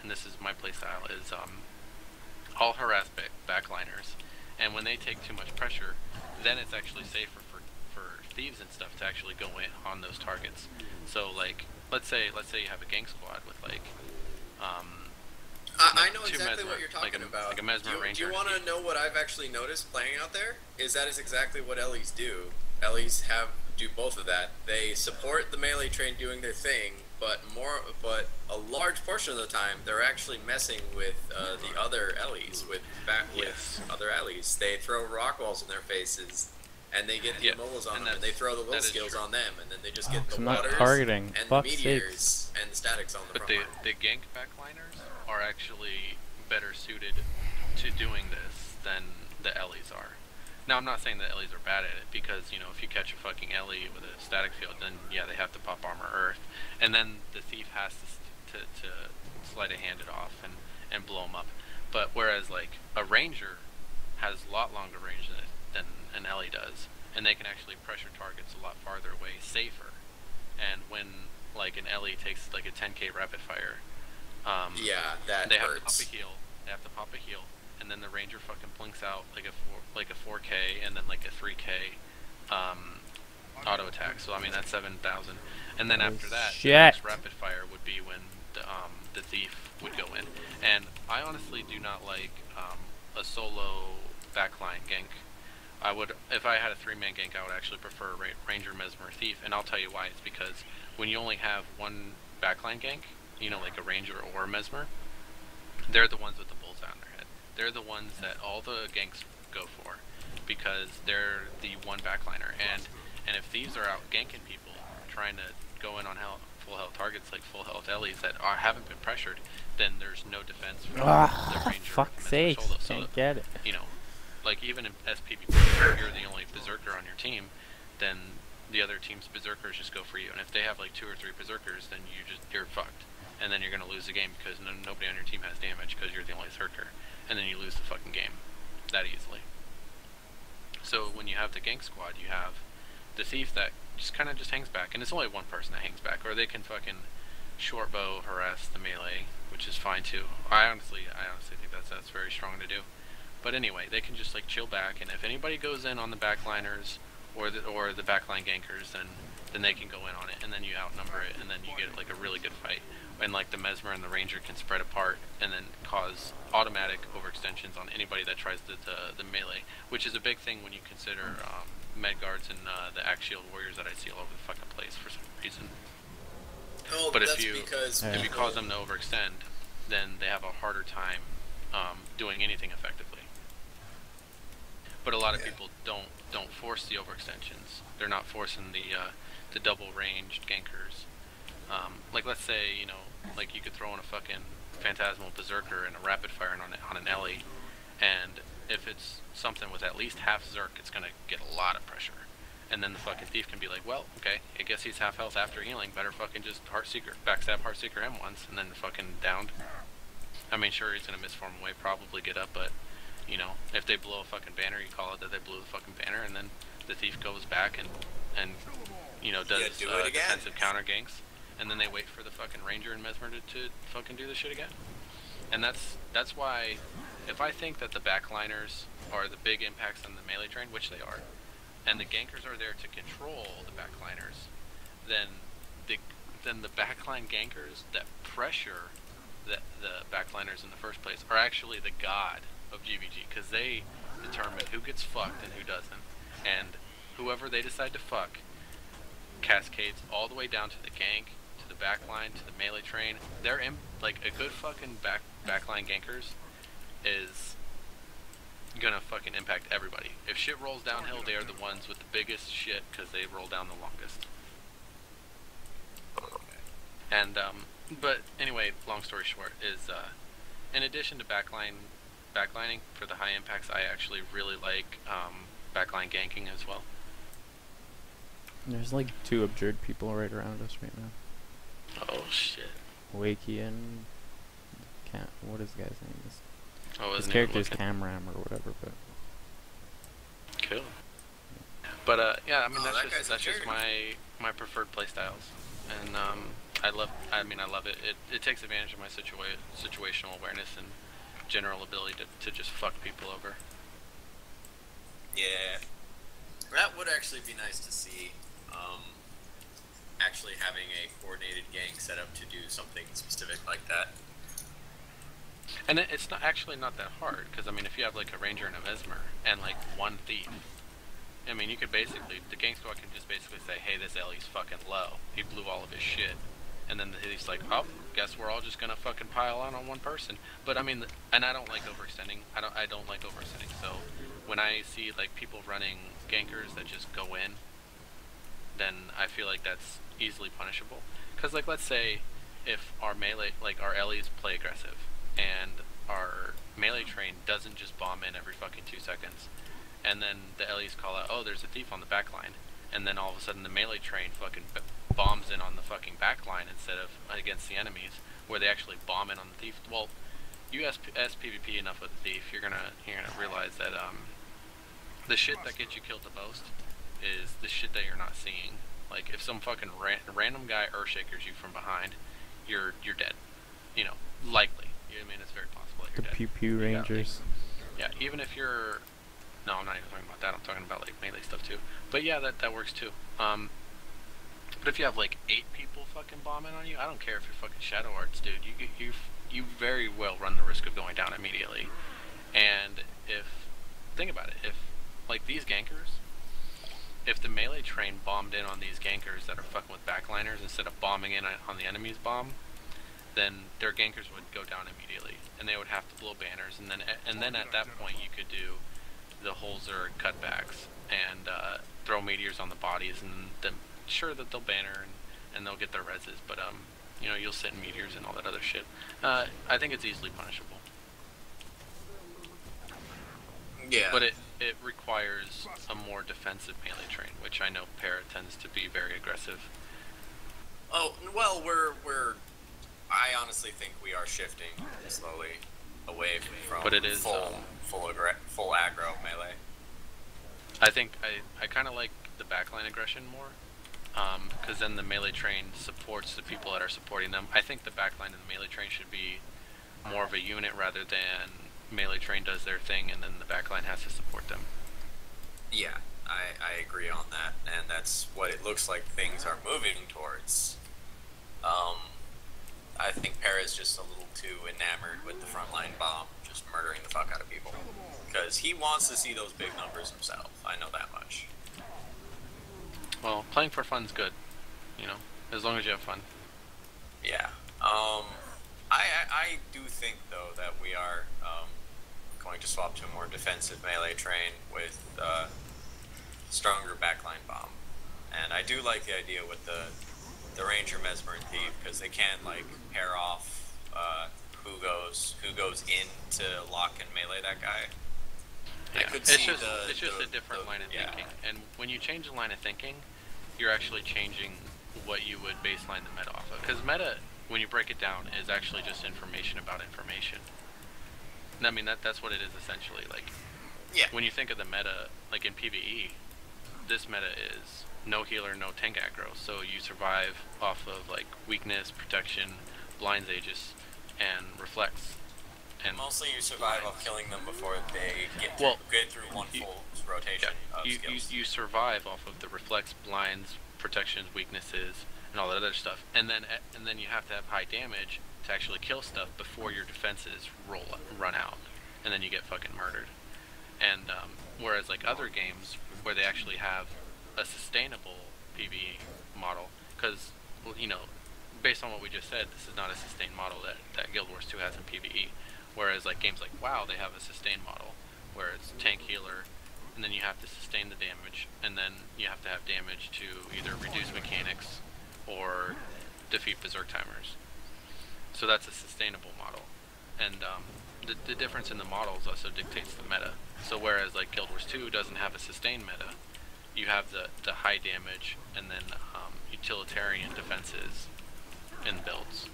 And this is my playstyle is I'll harass backliners, and when they take too much pressure, then it's actually safer for thieves and stuff to actually go in on those targets. So let's say you have a gank squad with I know exactly Mesmer, what you're talking about. Like a Mesmer Ranger. Do you want to know what I've actually noticed playing out there? That is exactly what Ellies do. Ellies do both of that. They support the melee train doing their thing, but a large portion of the time they're actually messing with the other Ellies, with other Ellies. They throw rock walls in their faces, and they get the immobiles on them, and they throw the will skills on them, and then they just get the waters targeting. and the meteors and the statics on the front line. But the gank backliners are actually better suited to doing this than the Ellies are. Now, I'm not saying that Ellies are bad at it, because, if you catch a fucking Ellie with a static field, then, yeah, they have to pop armor earth. And then the thief has to sleight of hand it off and blow them up. But whereas, a ranger has a lot longer range than an Ellie does, and they can actually pressure targets a lot farther away, safer. And when, an Ellie takes, a 10k rapid fire, they have to pop a heal. They have to pop a heal. And then the ranger fucking blinks out like a 4K and then a 3K auto attack. So I mean that's 7,000. And then after that, the next rapid fire would be when the thief would go in. And I honestly do not like a solo backline gank. If I had a 3-man gank, I would actually prefer Ranger, Mesmer, Thief. And I'll tell you why. It's because when you only have one backline gank, like a Ranger or a Mesmer, they're the ones with the bullseye on their head. They're the ones that all the ganks go for, because they're the one backliner. And if thieves are out ganking people, trying to go in on full health targets like full health Ellies that haven't been pressured, then there's no defense from the Ranger. Fuck's sake, can't get it. Even in SPP, if you're the only berserker on your team, then the other team's berserkers just go for you. And if they have like 2 or 3 berserkers, then you're fucked. And then you're gonna lose the game because nobody on your team has damage because you're the only berserker. And then you lose the fucking game that easily. So when you have the gank squad, you have the thief that just kind of just hangs back, and it's only one person that hangs back, or they can fucking short bow harass the melee, which is fine too. I honestly think that's very strong to do. But anyway, they can just like chill back, and if anybody goes in on the backliners or the backline gankers, then they can go in on it, and then you outnumber it, and then you get like a really good fight. And like the Mesmer and the Ranger can spread apart and then cause automatic overextensions on anybody that tries the melee, which is a big thing when you consider med guards and the axe shield warriors that I see all over the fucking place for some reason. Oh, but that's if you cause them to overextend, then they have a harder time doing anything effectively. But a lot of people don't force the overextensions. They're not forcing the double ranged gankers. Like let's say, you know, like you could throw in a fucking Phantasmal Berserker and a rapid fire on an Ellie, and if it's something with at least half Zerg, it's gonna get a lot of pressure. And then the fucking thief can be like, well, okay, I guess he's half health after healing, better fucking just Heartseeker, backstab Heartseeker him once, and then fucking downed. I mean, sure, he's gonna misform away, probably get up, but, you know, if they blow a fucking banner, you call it that they blew the fucking banner, and then the thief goes back and you know, does defensive counter ganks. And then they wait for the fucking Ranger and Mesmer to fucking do this shit again. And that's why, if I think that the backliners are the big impacts on the melee train, which they are, and the gankers are there to control the backliners, then the backline gankers that pressure the backliners in the first place are actually the god of GvG, because they determine who gets fucked and who doesn't. And whoever they decide to fuck cascades all the way down to the gank, to the backline, to the melee train. They're like a good fucking backline gankers is gonna fucking impact everybody. If shit rolls downhill, they are the ones with the biggest shit because they roll down the longest. And but anyway, long story short is in addition to backlining for the high impacts, I actually really like backline ganking as well. There's like 2 abjured people right around us right now. Oh shit. Wakey and what is the guy's name? His His character's Camram or whatever, but cool. But yeah, I mean that's just my preferred playstyles, and I love it. It takes advantage of my situational awareness and general ability to just fuck people over. Yeah, that would actually be nice to see. Actually having a coordinated gang set up to do something specific like that. And it's not actually not that hard, because I mean, if you have like a Ranger and a Mesmer and like one thief, I mean, you could basically, the gang squad can just basically say, hey, this Ellie's fucking low. He blew all of his shit. And then the thief's like, oh, guess we're all just gonna fucking pile on one person. But I mean, and I don't like overextending. I don't like overextending. So when I see like people running gankers that just go in, then I feel like that's easily punishable. Because like, let's say if our melee, like our Ellies play aggressive, and our melee train doesn't just bomb in every fucking 2 seconds, and then the Ellies call out, oh, there's a thief on the backline, and then all of a sudden the melee train fucking bombs in on the fucking backline instead of against the enemies, where they actually bomb in on the thief. Well, you SPVP enough with the thief, you're gonna realize that the shit that gets you killed the most is the shit that you're not seeing. Like if some fucking random guy Earthshakers you from behind, you're dead. You know, likely. You know what I mean? It's very possible that you're the dead. Pew Pew Rangers. Yeah, even if you're... No, I'm not even talking about that. I'm talking about like melee stuff too. But yeah, that works too. But if you have like 8 people fucking bombing on you, I don't care if you're fucking Shadow Arts, dude. You very well run the risk of going down immediately. And think about it, if like these gankers, if the melee train bombed in on these gankers that are fucking with backliners instead of bombing in on the enemy's bomb, then their gankers would go down immediately, and they would have to blow banners, and then at that point you could do the whole Zerg cutbacks and throw meteors on the bodies, and then sure that they'll banner and they'll get their reses, but you know, you'll send meteors and all that other shit. I think it's easily punishable. Yeah. But it requires a more defensive melee train, which I know Para tends to be very aggressive. Oh well, I honestly think we are shifting slowly away from But it is full aggro melee. I think I kind of like the backline aggression more, because then the melee train supports the people that are supporting them. I think the backline and the melee train should be more of a unit rather than melee train does their thing and then the backline has to support them. Yeah, I agree on that, and that's what it looks like things are moving towards. I think Para's just a little too enamored with the frontline bomb, just murdering the fuck out of people. Because he wants to see those big numbers himself, I know that much. Well, playing for fun's good, you know, as long as you have fun. Yeah. I do think, though, that we are going to swap to a more defensive melee train with stronger backline bomb. And I do like the idea with the Ranger, Mesmer, and Thief, because they can, like, pair off who goes in to lock and melee that guy. Yeah, it's just a different line of thinking. And when you change the line of thinking, you're actually changing what you would baseline the meta off of. Because meta, when you break it down, is actually just information about information. And I mean, that's what it is essentially. Like, when you think of the meta, like in PvE, this meta is no healer, no tank aggro. So you survive off of like weakness, protection, blinds, aegis, and reflex. And mostly you survive off killing them before they get through one full rotation of skills. You survive off of the reflex, blinds, protections, weaknesses, and all that other stuff. And then you have to have high damage to actually kill stuff before your defenses run out. And then you get fucking murdered. And whereas like other games where they actually have a sustainable PvE model, because, you know, based on what we just said, this is not a sustained model that Guild Wars 2 has in PvE. Whereas like games like WoW, they have a sustained model where it's tank healer, and then you have to sustain the damage, and then you have to have damage to either reduce mechanics or defeat berserk timers. So that's a sustainable model, and the difference in the models also dictates the meta. So whereas like Guild Wars 2 doesn't have a sustained meta, you have the high damage and then utilitarian defenses in builds.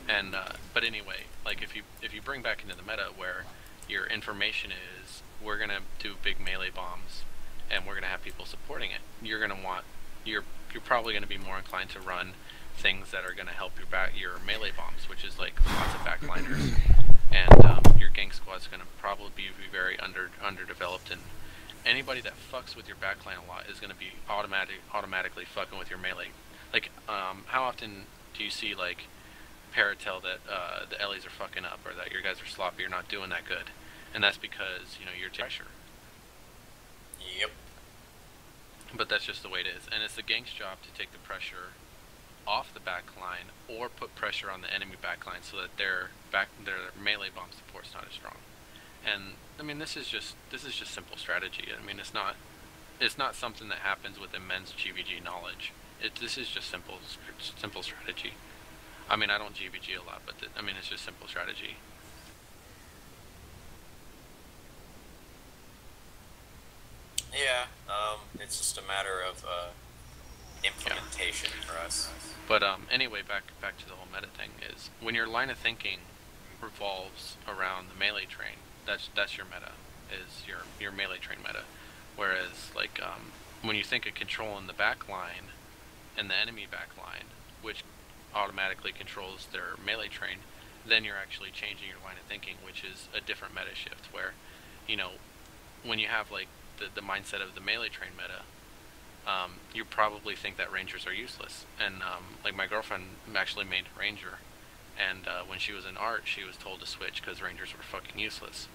And but anyway, like if you bring back into the meta where your information is we're gonna do big melee bombs and we're gonna have people supporting it, you're probably gonna be more inclined to run things that are gonna help your melee bombs, which is like lots of backliners, and your gank squad's gonna probably be very underdeveloped, and anybody that fucks with your backline a lot is gonna be automatically fucking with your melee. Like how often do you see like Para tell that the Ellies are fucking up, or that your guys are sloppy, you're not doing that good, and that's because, you know, you're taking pressure. Yep. But that's just the way it is, and it's the gank's job to take the pressure off the backline or put pressure on the enemy backline so that their melee bomb support's not as strong. And I mean, this is just simple strategy. I mean, it's not something that happens with immense GvG knowledge. This is just simple strategy. I mean, I don't GvG a lot, but I mean, it's just simple strategy. Yeah, it's just a matter of implementation for us. But anyway, back to the whole meta thing is when your line of thinking revolves around the melee train, that's your meta, is your melee train meta. Whereas like when you think of controlling the backline and the enemy backline, which automatically controls their melee train, then you're actually changing your line of thinking, which is a different meta shift where, you know, when you have like the mindset of the melee train meta, you probably think that rangers are useless. And like my girlfriend actually made a ranger, and when she was in art, she was told to switch because rangers were fucking useless.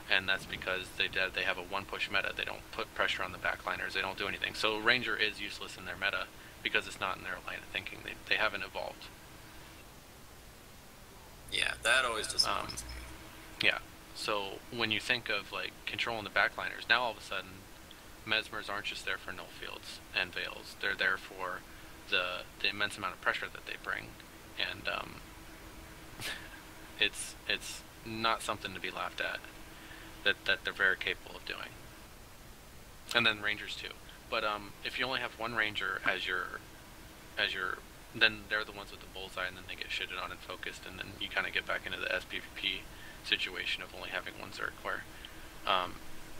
And that's because they have a one push meta. They don't put pressure on the backliners. They don't do anything. So ranger is useless in their meta because it's not in their line of thinking. They haven't evolved. Yeah, that always disappoints me. Yeah. So when you think of like controlling the backliners, now all of a sudden Mesmers aren't just there for null fields and veils. They're there for the immense amount of pressure that they bring, and it's not something to be laughed at. that they're very capable of doing. And then rangers too. But if you only have one ranger as your then they're the ones with the bullseye, and then they get shitted on and focused, and then you kind of get back into the SPVP situation of only having one Zerg, where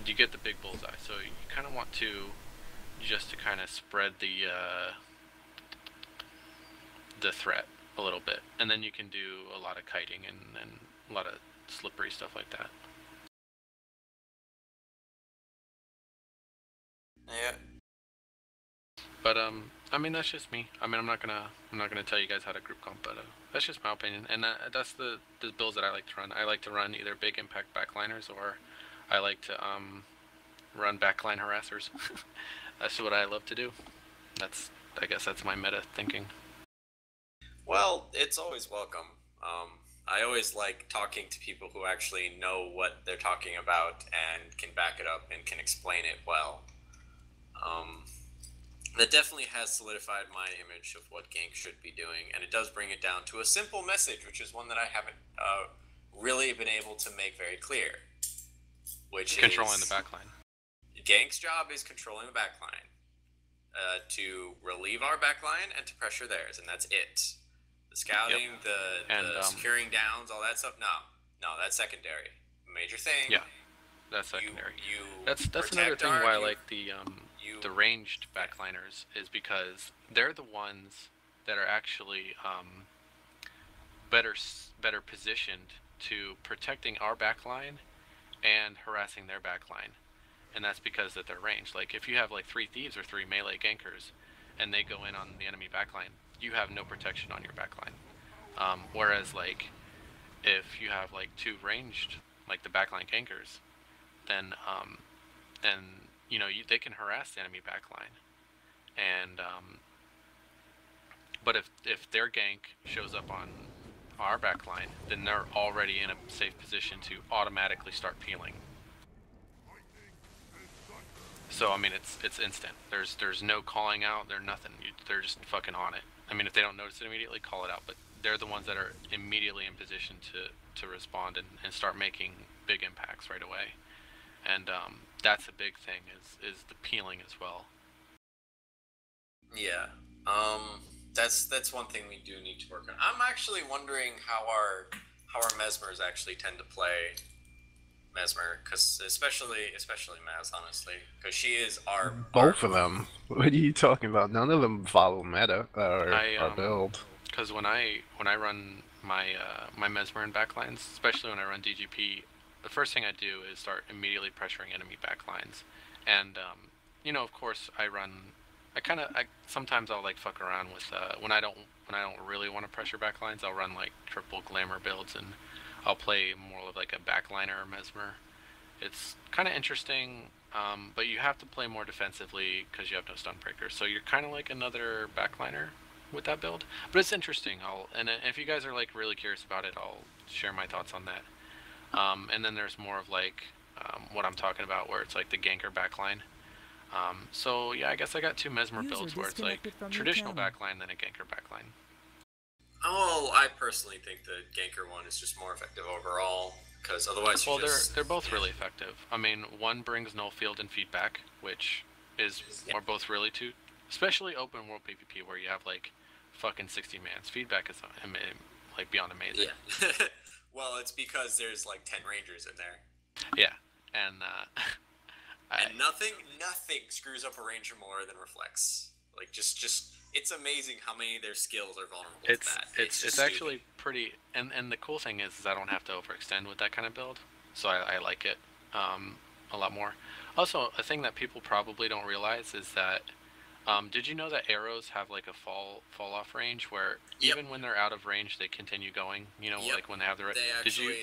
you get the big bullseye. So you kind of want to just to kind of spread the threat a little bit, and then you can do a lot of kiting and a lot of slippery stuff like that. Yeah. But I mean, that's just me. I mean, I'm not gonna tell you guys how to group comp, but that's just my opinion. And that's the builds that I like to run. I like to run either big impact backliners, or I like to run backline harassers. That's what I love to do. I guess that's my meta thinking. Well, it's always welcome. I always like talking to people who actually know what they're talking about and can back it up and can explain it well. That definitely has solidified my image of what Gank should be doing, and it does bring it down to a simple message, which is one that I haven't really been able to make very clear, which Controlling is the backline. Gank's job is controlling the backline, to relieve our backline and to pressure theirs, and that's it. The scouting, the securing downs, all that stuff. No, that's secondary. Major thing. Yeah, that's secondary. That's protect another thing why I like the ranged backliners, is because they're the ones that are actually better positioned to protecting our backline and harassing their backline, and that's because that they're ranged. Like if you have like 3 thieves or 3 melee gankers, and they go in on the enemy backline, you have no protection on your backline. Whereas like if you have like 2 ranged, like the backline gankers, then you know they can harass the enemy backline, and but if their gank shows up on our backline, then they're already in a safe position to automatically start peeling. So I mean, it's instant. There's no calling out. There's nothing. They're just fucking on it. I mean, if they don't notice it immediately, call it out. But they're the ones that are immediately in position to respond and start making big impacts right away. And that's a big thing, is the peeling as well. Yeah. That's one thing we do need to work on. I'm actually wondering how our Mesmers actually tend to play Mesmer, because especially Maz, honestly, because she is our both of them. What are you talking about? None of them follow meta or our build. Because when I run my my Mesmer and backlines, especially when I run DGP, the first thing I do is start immediately pressuring enemy backlines, and you know, of course, I sometimes I'll like fuck around with when I don't really want to pressure backlines, I'll run like triple glamour builds, and I'll play more of like a backliner or Mesmer. It's kind of interesting, but you have to play more defensively because you have no stun breakers. So you're kind of like another backliner with that build. But it's interesting. And if you guys are like really curious about it, I'll share my thoughts on that. And then there's more of like what I'm talking about, where it's like the ganker backline. So yeah, I guess I got 2 Mesmer builds where it's like traditional backline than a ganker backline. Oh, I personally think the ganker one is just more effective overall, because otherwise they're both really effective. I mean, one brings null field and feedback, which are both really too, especially open world PvP where you have like fucking 60 mans. Feedback is like beyond amazing. Yeah. Well, it's because there's like 10 rangers in there. Yeah, and and nothing screws up a ranger more than reflex. Like just it's amazing how many of their skills are vulnerable to that. It's actually pretty, and the cool thing is I don't have to overextend with that kind of build, so I like it a lot more. Also, a thing that people probably don't realize is that did you know that arrows have like a fall off range where even when they're out of range they continue going? You know, like when they have the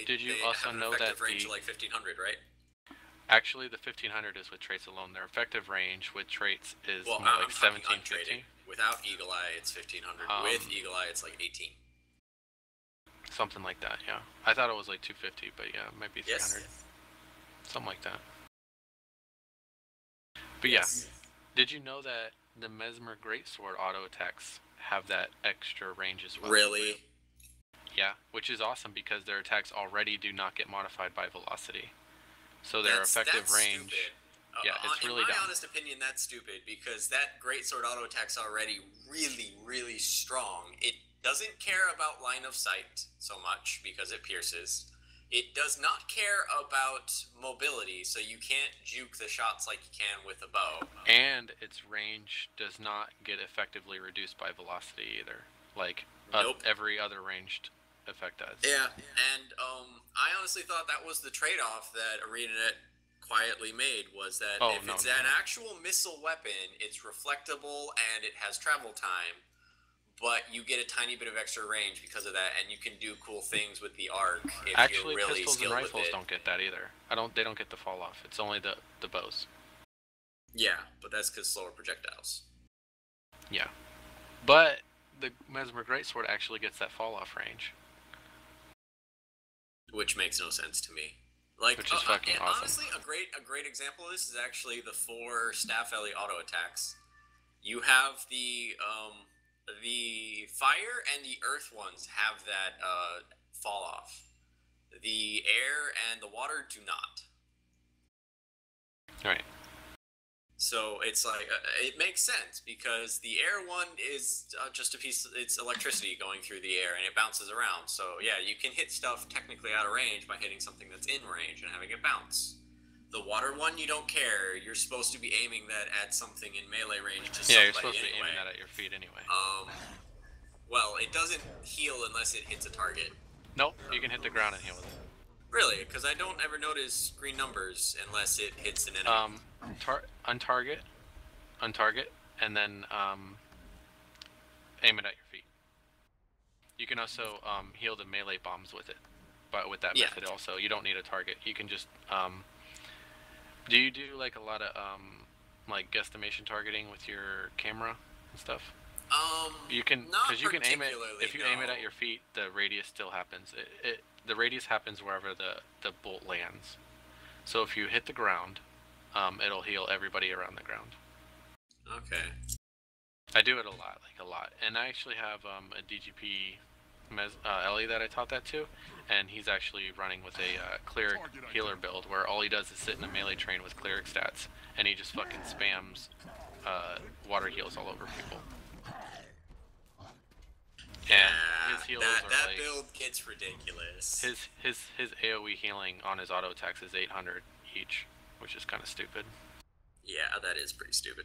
did you also know that range of like 1500, right? Actually, the 1500 is with traits alone. Their effective range with traits is more like 1750. Without Eagle Eye, it's 1500. With Eagle Eye, it's like 18. Something like that, yeah. I thought it was like 250, but yeah, it might be 300. Yes. Something like that. But yeah, did you know that the Mesmer Greatsword auto attacks have that extra range as well? Really? Yeah, which is awesome because their attacks already do not get modified by velocity. so their effective range. Stupid. Yeah, it's really dumb. In my honest opinion, that's stupid because that greatsword auto attack's already really, really strong. It doesn't care about line of sight so much because it pierces. It does not care about mobility, so you can't juke the shots like you can with a bow. And its range does not get effectively reduced by velocity either, like Nope. Every other ranged effect does. Yeah, and I honestly thought that was the trade-off that ArenaNet quietly made, was that if it's an actual missile weapon, it's reflectable and it has travel time, but you get a tiny bit of extra range because of that, and you can do cool things with the arc if Actually, you're really pistols and skilled with rifles it. don't get that either. They don't get the fall off. It's only the bows. Yeah, but that's because slower projectiles. Yeah, but the Mesmer Greatsword actually gets that fall off range, which makes no sense to me. Like, which is fucking awesome. Honestly, a great example of this is actually the 4 Staff Ellie auto attacks. You have the fire and the earth ones have that fall off. The air and the water do not. Right. So it's like, it makes sense because the air one is just a piece, it's electricity going through the air and it bounces around. So yeah, you can hit stuff technically out of range by hitting something that's in range and having it bounce. The water one, you don't care. You're supposed to be aiming that at something in melee range to somebody. Yeah, you're supposed to be aiming that at your feet anyway. Well, it doesn't heal unless it hits a target. Nope, you can hit the ground and heal with it. Really? Because I don't ever notice green numbers unless it hits an enemy. Untarget, and then aim it at your feet. You can also heal the melee bombs with it, but with that method also, you don't need a target. You can just do you do like a lot of like guesstimation targeting with your camera and stuff? You can, because you can aim it. If you aim it at your feet, the radius still happens. The radius happens wherever the bolt lands. So if you hit the ground, it'll heal everybody around the ground. Okay. I do it a lot, and I actually have a DGP Ellie that I taught that to, and he's actually running with a cleric healer build where all he does is sit in a melee train with cleric stats, and he just fucking spams water heals all over people. And his heals are that like, build gets ridiculous. His AoE healing on his auto attacks is 800 each, which is kind of stupid. Yeah, that is pretty stupid.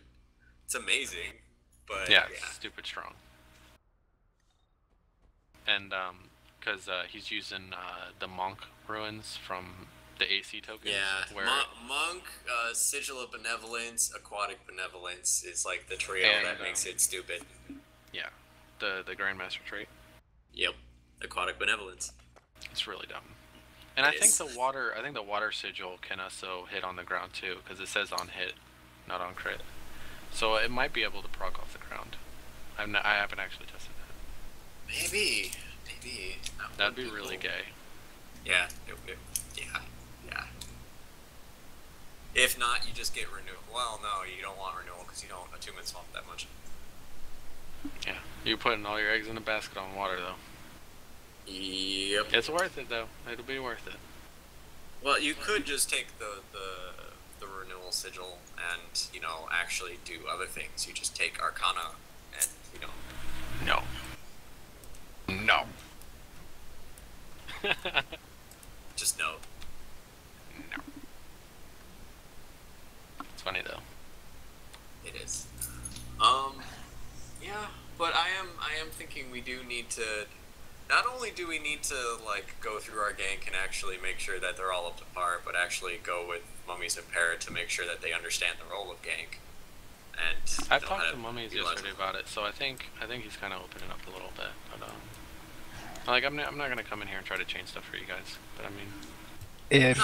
It's amazing, but yeah, it's stupid strong. And because he's using the Monk ruins from the AC tokens. Yeah, where Monk, Sigil of Benevolence, Aquatic Benevolence is like the trio that makes it stupid. Yeah, the Grandmaster trait. Yep, Aquatic Benevolence. It's really dumb. And I think the water sigil can also hit on the ground too, because it says on hit, not on crit. So it might be able to proc off the ground. I haven't actually tested that. Maybe. That'd be really gay. Yeah. Yeah. If not, you just get renewal. Well, no, you don't want renewal because you don't attunement swap that much. Yeah, you're putting all your eggs in a basket on water though. Yep. It's worth it though. It'll be worth it. Well, you could just take the renewal sigil and, actually do other things. You just take Arcana and, No. Just no. No. It's funny though. It is. Yeah, but I am thinking we do need to. Not only do we need to go through our gank and actually make sure that they're all up to par, but actually go with Mummies and Parrot to make sure that they understand the role of gank. And I've talked to Mummies yesterday about it, so I think he's kind of opening up a little bit. But I'm not gonna come in here and try to change stuff for you guys. But I mean, if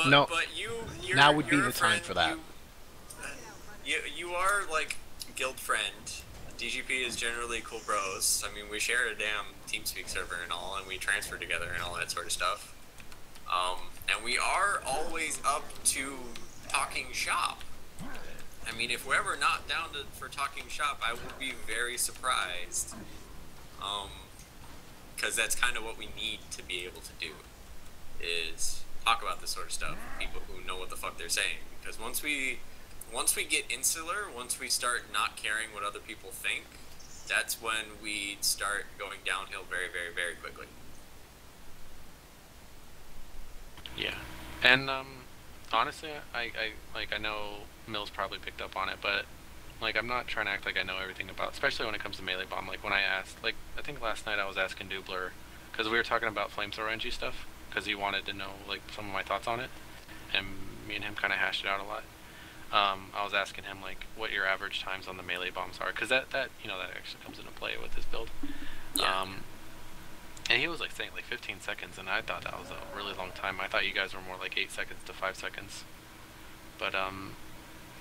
now would be you're the time for that. You are guild friend. DGP is generally cool bros. I mean, we share a damn TeamSpeak server and all, and we transfer together and all that sort of stuff. And we are always up to talking shop. I mean, if we're ever not down for talking shop, I would be very surprised. Because that's kind of what we need to be able to do. Is talk about this sort of stuff with people who know what the fuck they're saying. Because once we get insular, once we start not caring what other people think, that's when we start going downhill very, very, very quickly. Yeah, and honestly, I know Mills probably picked up on it, but like I'm not trying to act like I know everything about, especially when it comes to melee bomb. Like when I asked, like I think last night I was asking Dubler because we were talking about flamethrower NG stuff because he wanted to know like some of my thoughts on it, and me and him kind of hashed it out a lot. I was asking him like what your average times on the melee bombs are, because that you know that actually comes into play with this build. Yeah. And he was like saying like 15 seconds, and I thought that was a really long time. I thought you guys were more like 8 seconds to 5 seconds. But I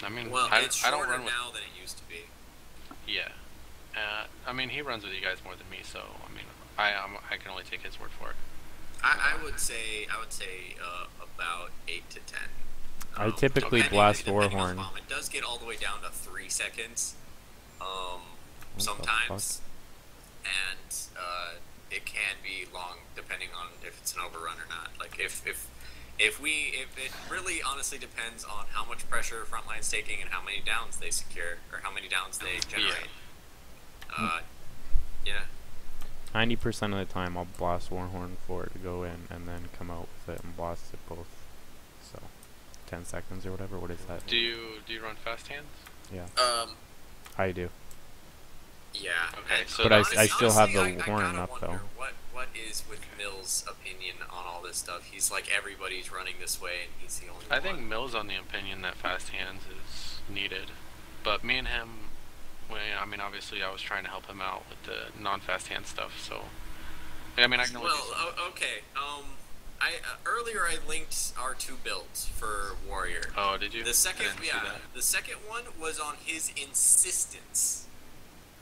mean, Well, it's I shorter don't run with, now than it used to be. yeah. I mean, he runs with you guys more than me, so I mean, I can only take his word for it. I would say about 8 to 10. I typically blast Warhorn. It does get all the way down to 3 seconds, What the sometimes, and it can be long depending on if it's an overrun or not. Like if it really honestly depends on how much pressure frontline's taking and how many downs they secure or how many downs they generate. Yeah. 90% of the time I'll blast Warhorn for it to go in and then come out with it and blast it both. So 10 seconds or whatever. What is that? Do you run fast hands? Yeah. I do. Yeah. Okay, so But I still have the I horn gotta up wonder though. What is with Mill's opinion on all this stuff? He's like everybody's running this way and he's the only one. I think Mill's on the opinion that fast hands is needed, but me and him, well, I mean, obviously I was trying to help him out with the non-fast hand stuff, so I mean I can only do something. Okay. Earlier I linked our 2 builds for Warrior. Oh, did you? The second, I didn't see that. the second one was on his insistence,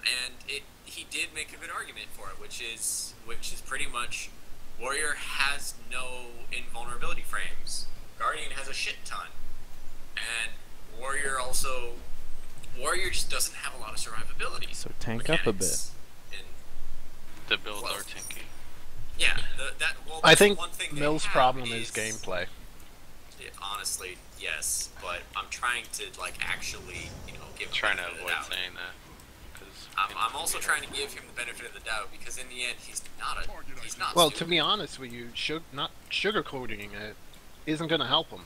and he did make a good argument for it, which is pretty much Warrior has no invulnerability frames. Guardian has a shit ton, and Warrior just doesn't have a lot of survivability. So tank up a bit. The builds are tinky. Yeah, I think one thing they Mill's have problem is gameplay. Yeah, honestly, yes, but I'm trying to like actually, give him Trying the to benefit of the avoid doubt. saying that, because I'm also trying to give him the benefit of the doubt because in the end he's not. Well, stupid. to be honest with you, not sugarcoating it isn't going to help him.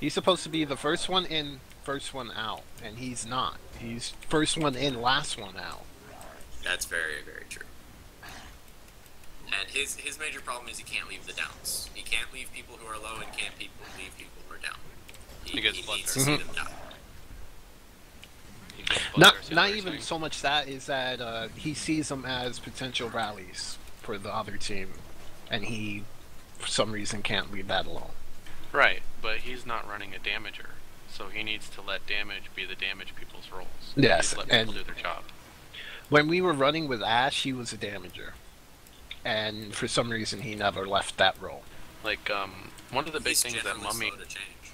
He's supposed to be the first one in, first one out, and he's not. He's first one in, last one out. That's very, very true. And his major problem is he can't leave the downs. He can't leave people who are low and can't leave people who are down. He gets needs to blundered. see them down. he gets blunders, Not you're even saying. so much that is that he sees them as potential rallies for the other team, and he, for some reason, can't leave that alone. Right, but he's not running a damager, so he needs to let damage be the damage people's roles. Yes, Let people and do their job. when we were running with Ash, he was a damager, and for some reason, he never left that role. Like one of the big He's things that generally Mummy, slow to change.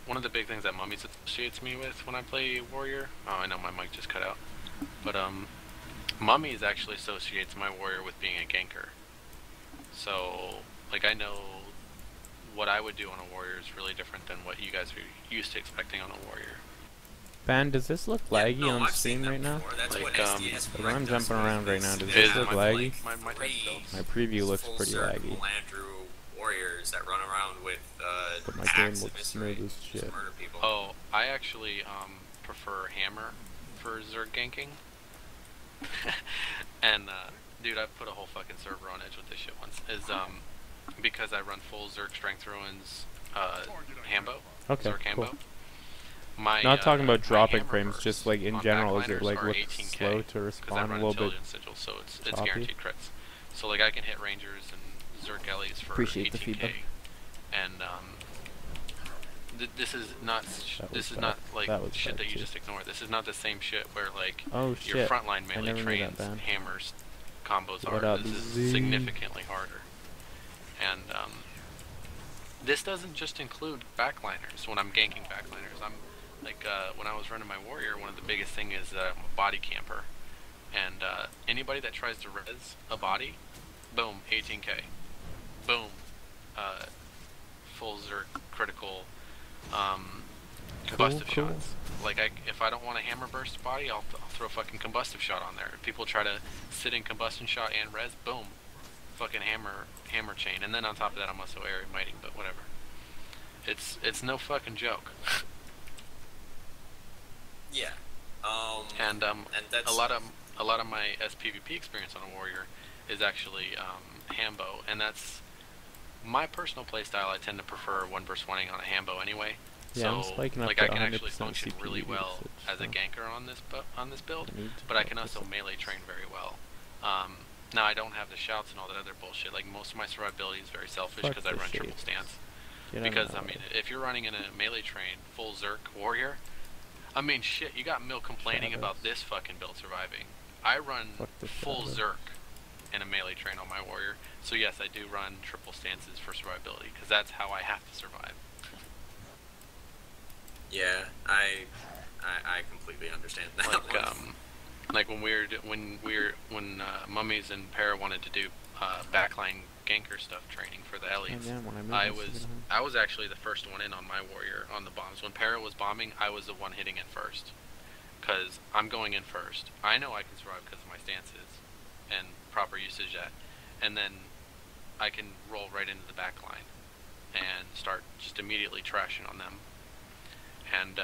one of the big things that Mummy associates me with when I play Warrior. Oh, I know my mic just cut out, but Mummies actually associates my Warrior with being a ganker. So like I know what I would do on a Warrior is really different than what you guys are used to expecting on a Warrior. Ban, does this look laggy no, on I've seen stream that right now? before. That's Like, what SDS But Prime I'm does jumping with around right now. this. Does They this have, look laggy? My three builds. My preview looks full pretty circle laggy. Landrew warriors that run around with But my axe game and looks mystery, smooth as just shit. murder people. Oh, I actually prefer Hammer for Zerg ganking. And dude, I've put a whole fucking server on edge with this shit once. Is because I run full Zerg Strength Ruins Hambo. Okay, Zerg cool. Hambo. My, Not talking about my dropping hammer frames, bursts just like in on general, is it backliners like are look 18K, slow to because I respond a run little bit? Intelligence Sigil, so it's choppy. guaranteed crits. So like I can hit Rangers and Zerg Galleys for Appreciate the 18K. feedback. And this is not like That was shit bad that you too. just ignore. This is not the same shit where like Oh your shit. frontline I melee never knew that, trains man. hammers combos What are. up, This is Z? significantly harder. And this doesn't just include backliners. When I'm ganking backliners, I'm like when I was running my warrior, one of the biggest thing is I'm a body camper, and anybody that tries to res a body, boom, 18K, boom, full Zerg critical combustive shots. Like if I don't want a hammer burst body, I'll throw a fucking combustive shot on there. If people try to sit in combustion shot and res, boom, fucking hammer chain. And then on top of that, I'm also area mighting, but whatever. It's no fucking joke. Yeah. And that's a lot of my SPVP experience on a warrior is actually Hambo, and that's my personal playstyle. I tend to prefer 1v1ing on a Hambo anyway. Yeah, so I'm spiking up like to I can actually 100% function CPU really well usage, as a so ganker on this build, I but I can also melee train very well. Now I don't have the shouts and all that other bullshit. Like most of my survivability is very selfish because I run triple stance. Because I mean, if you're running in a melee train full Zerg warrior, I mean shit, you got Mill complaining about this fucking build surviving. I run full Zerg in a melee train on my warrior, so yes, I do run triple stances for survivability because that's how I have to survive. Yeah, I completely understand that. Like when Mummies and Para wanted to do backline ganker stuff training for the elites, I was actually the first one in on my warrior on the bombs. When Para was bombing, I was the one hitting it first, because I'm going in first. I know I can survive because of my stances and proper usage that, and then I can roll right into the backline and start just immediately trashing on them. And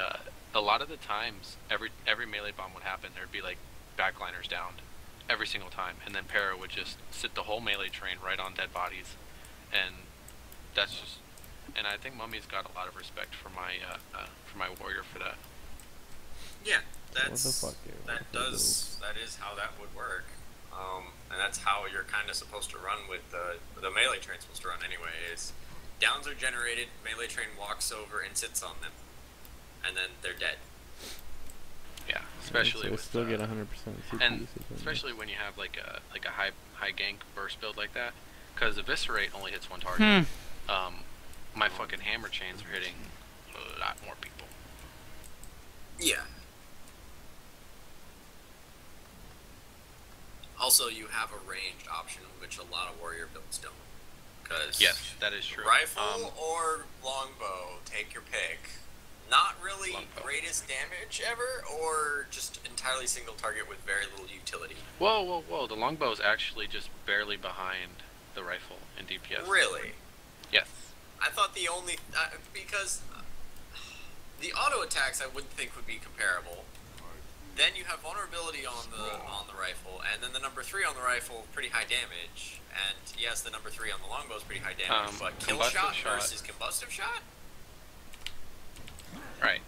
a lot of the times, every melee bomb would happen, there'd be like backliners downed every single time, and then Para would just sit the whole melee train right on dead bodies, and that's just. And I think Mummy's got a lot of respect for my warrior for that. Yeah, that is how that would work, and that's how you're kind of supposed to run with the melee train's supposed to run anyway. Is downs are generated, melee train walks over and sits on them, and then they're dead. Yeah, especially with still get 100% CPU and usage, especially when you have like a high gank burst build like that, because Eviscerate only hits one target. My fucking hammer chains are hitting a lot more people. Yeah. Also, you have a ranged option, which a lot of warrior builds don't. Cause yes, that is true. Rifle or longbow, take your pick. Not really greatest damage ever, or just entirely single target with very little utility. Whoa! The longbow is actually just barely behind the rifle in DPS. Really? Yes. I thought the only because the auto attacks I wouldn't think would be comparable. Then you have vulnerability on the rifle, and then the number 3 on the rifle, pretty high damage. And yes, the number 3 on the longbow is pretty high damage, but kill shot versus combustive shot. Right,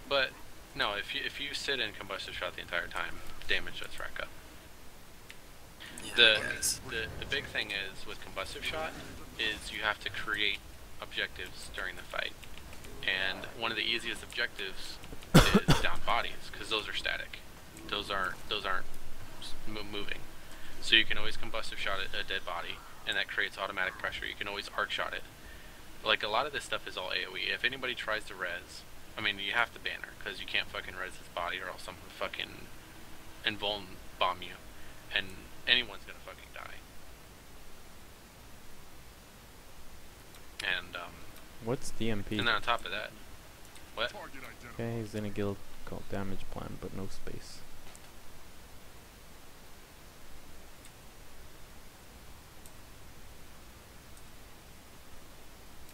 but no. If you sit in combustive shot the entire time, damage does rack up. Yeah, the big thing is with combustive shot is you have to create objectives during the fight, and one of the easiest objectives is down bodies, because those are static. Those aren't moving. So you can always combustive shot a dead body, and that creates automatic pressure. You can always arc shot it. Like a lot of this stuff is all AoE. If anybody tries to res, I mean you have to ban her, because you can't fucking res his body or else someone fucking invuln bomb you, and anyone's gonna fucking die. And what's DMP? and then on top of that, what? Okay, he's in a guild called Damage Plan, but no space.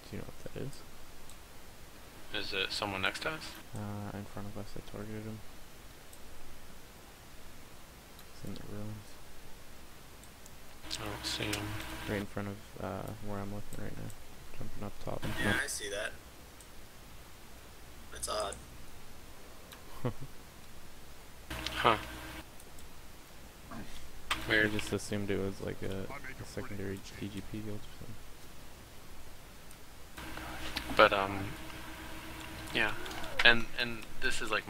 Do you know what that is? Is it someone next to us? In front of us, I targeted him. He's in the ruins. I don't see him. Right in front of where I'm looking right now. Jumping up top. Yeah, I see that. That's odd. Huh. I Weird. just assumed it was like a secondary DGP guild or something. But yeah, and this is like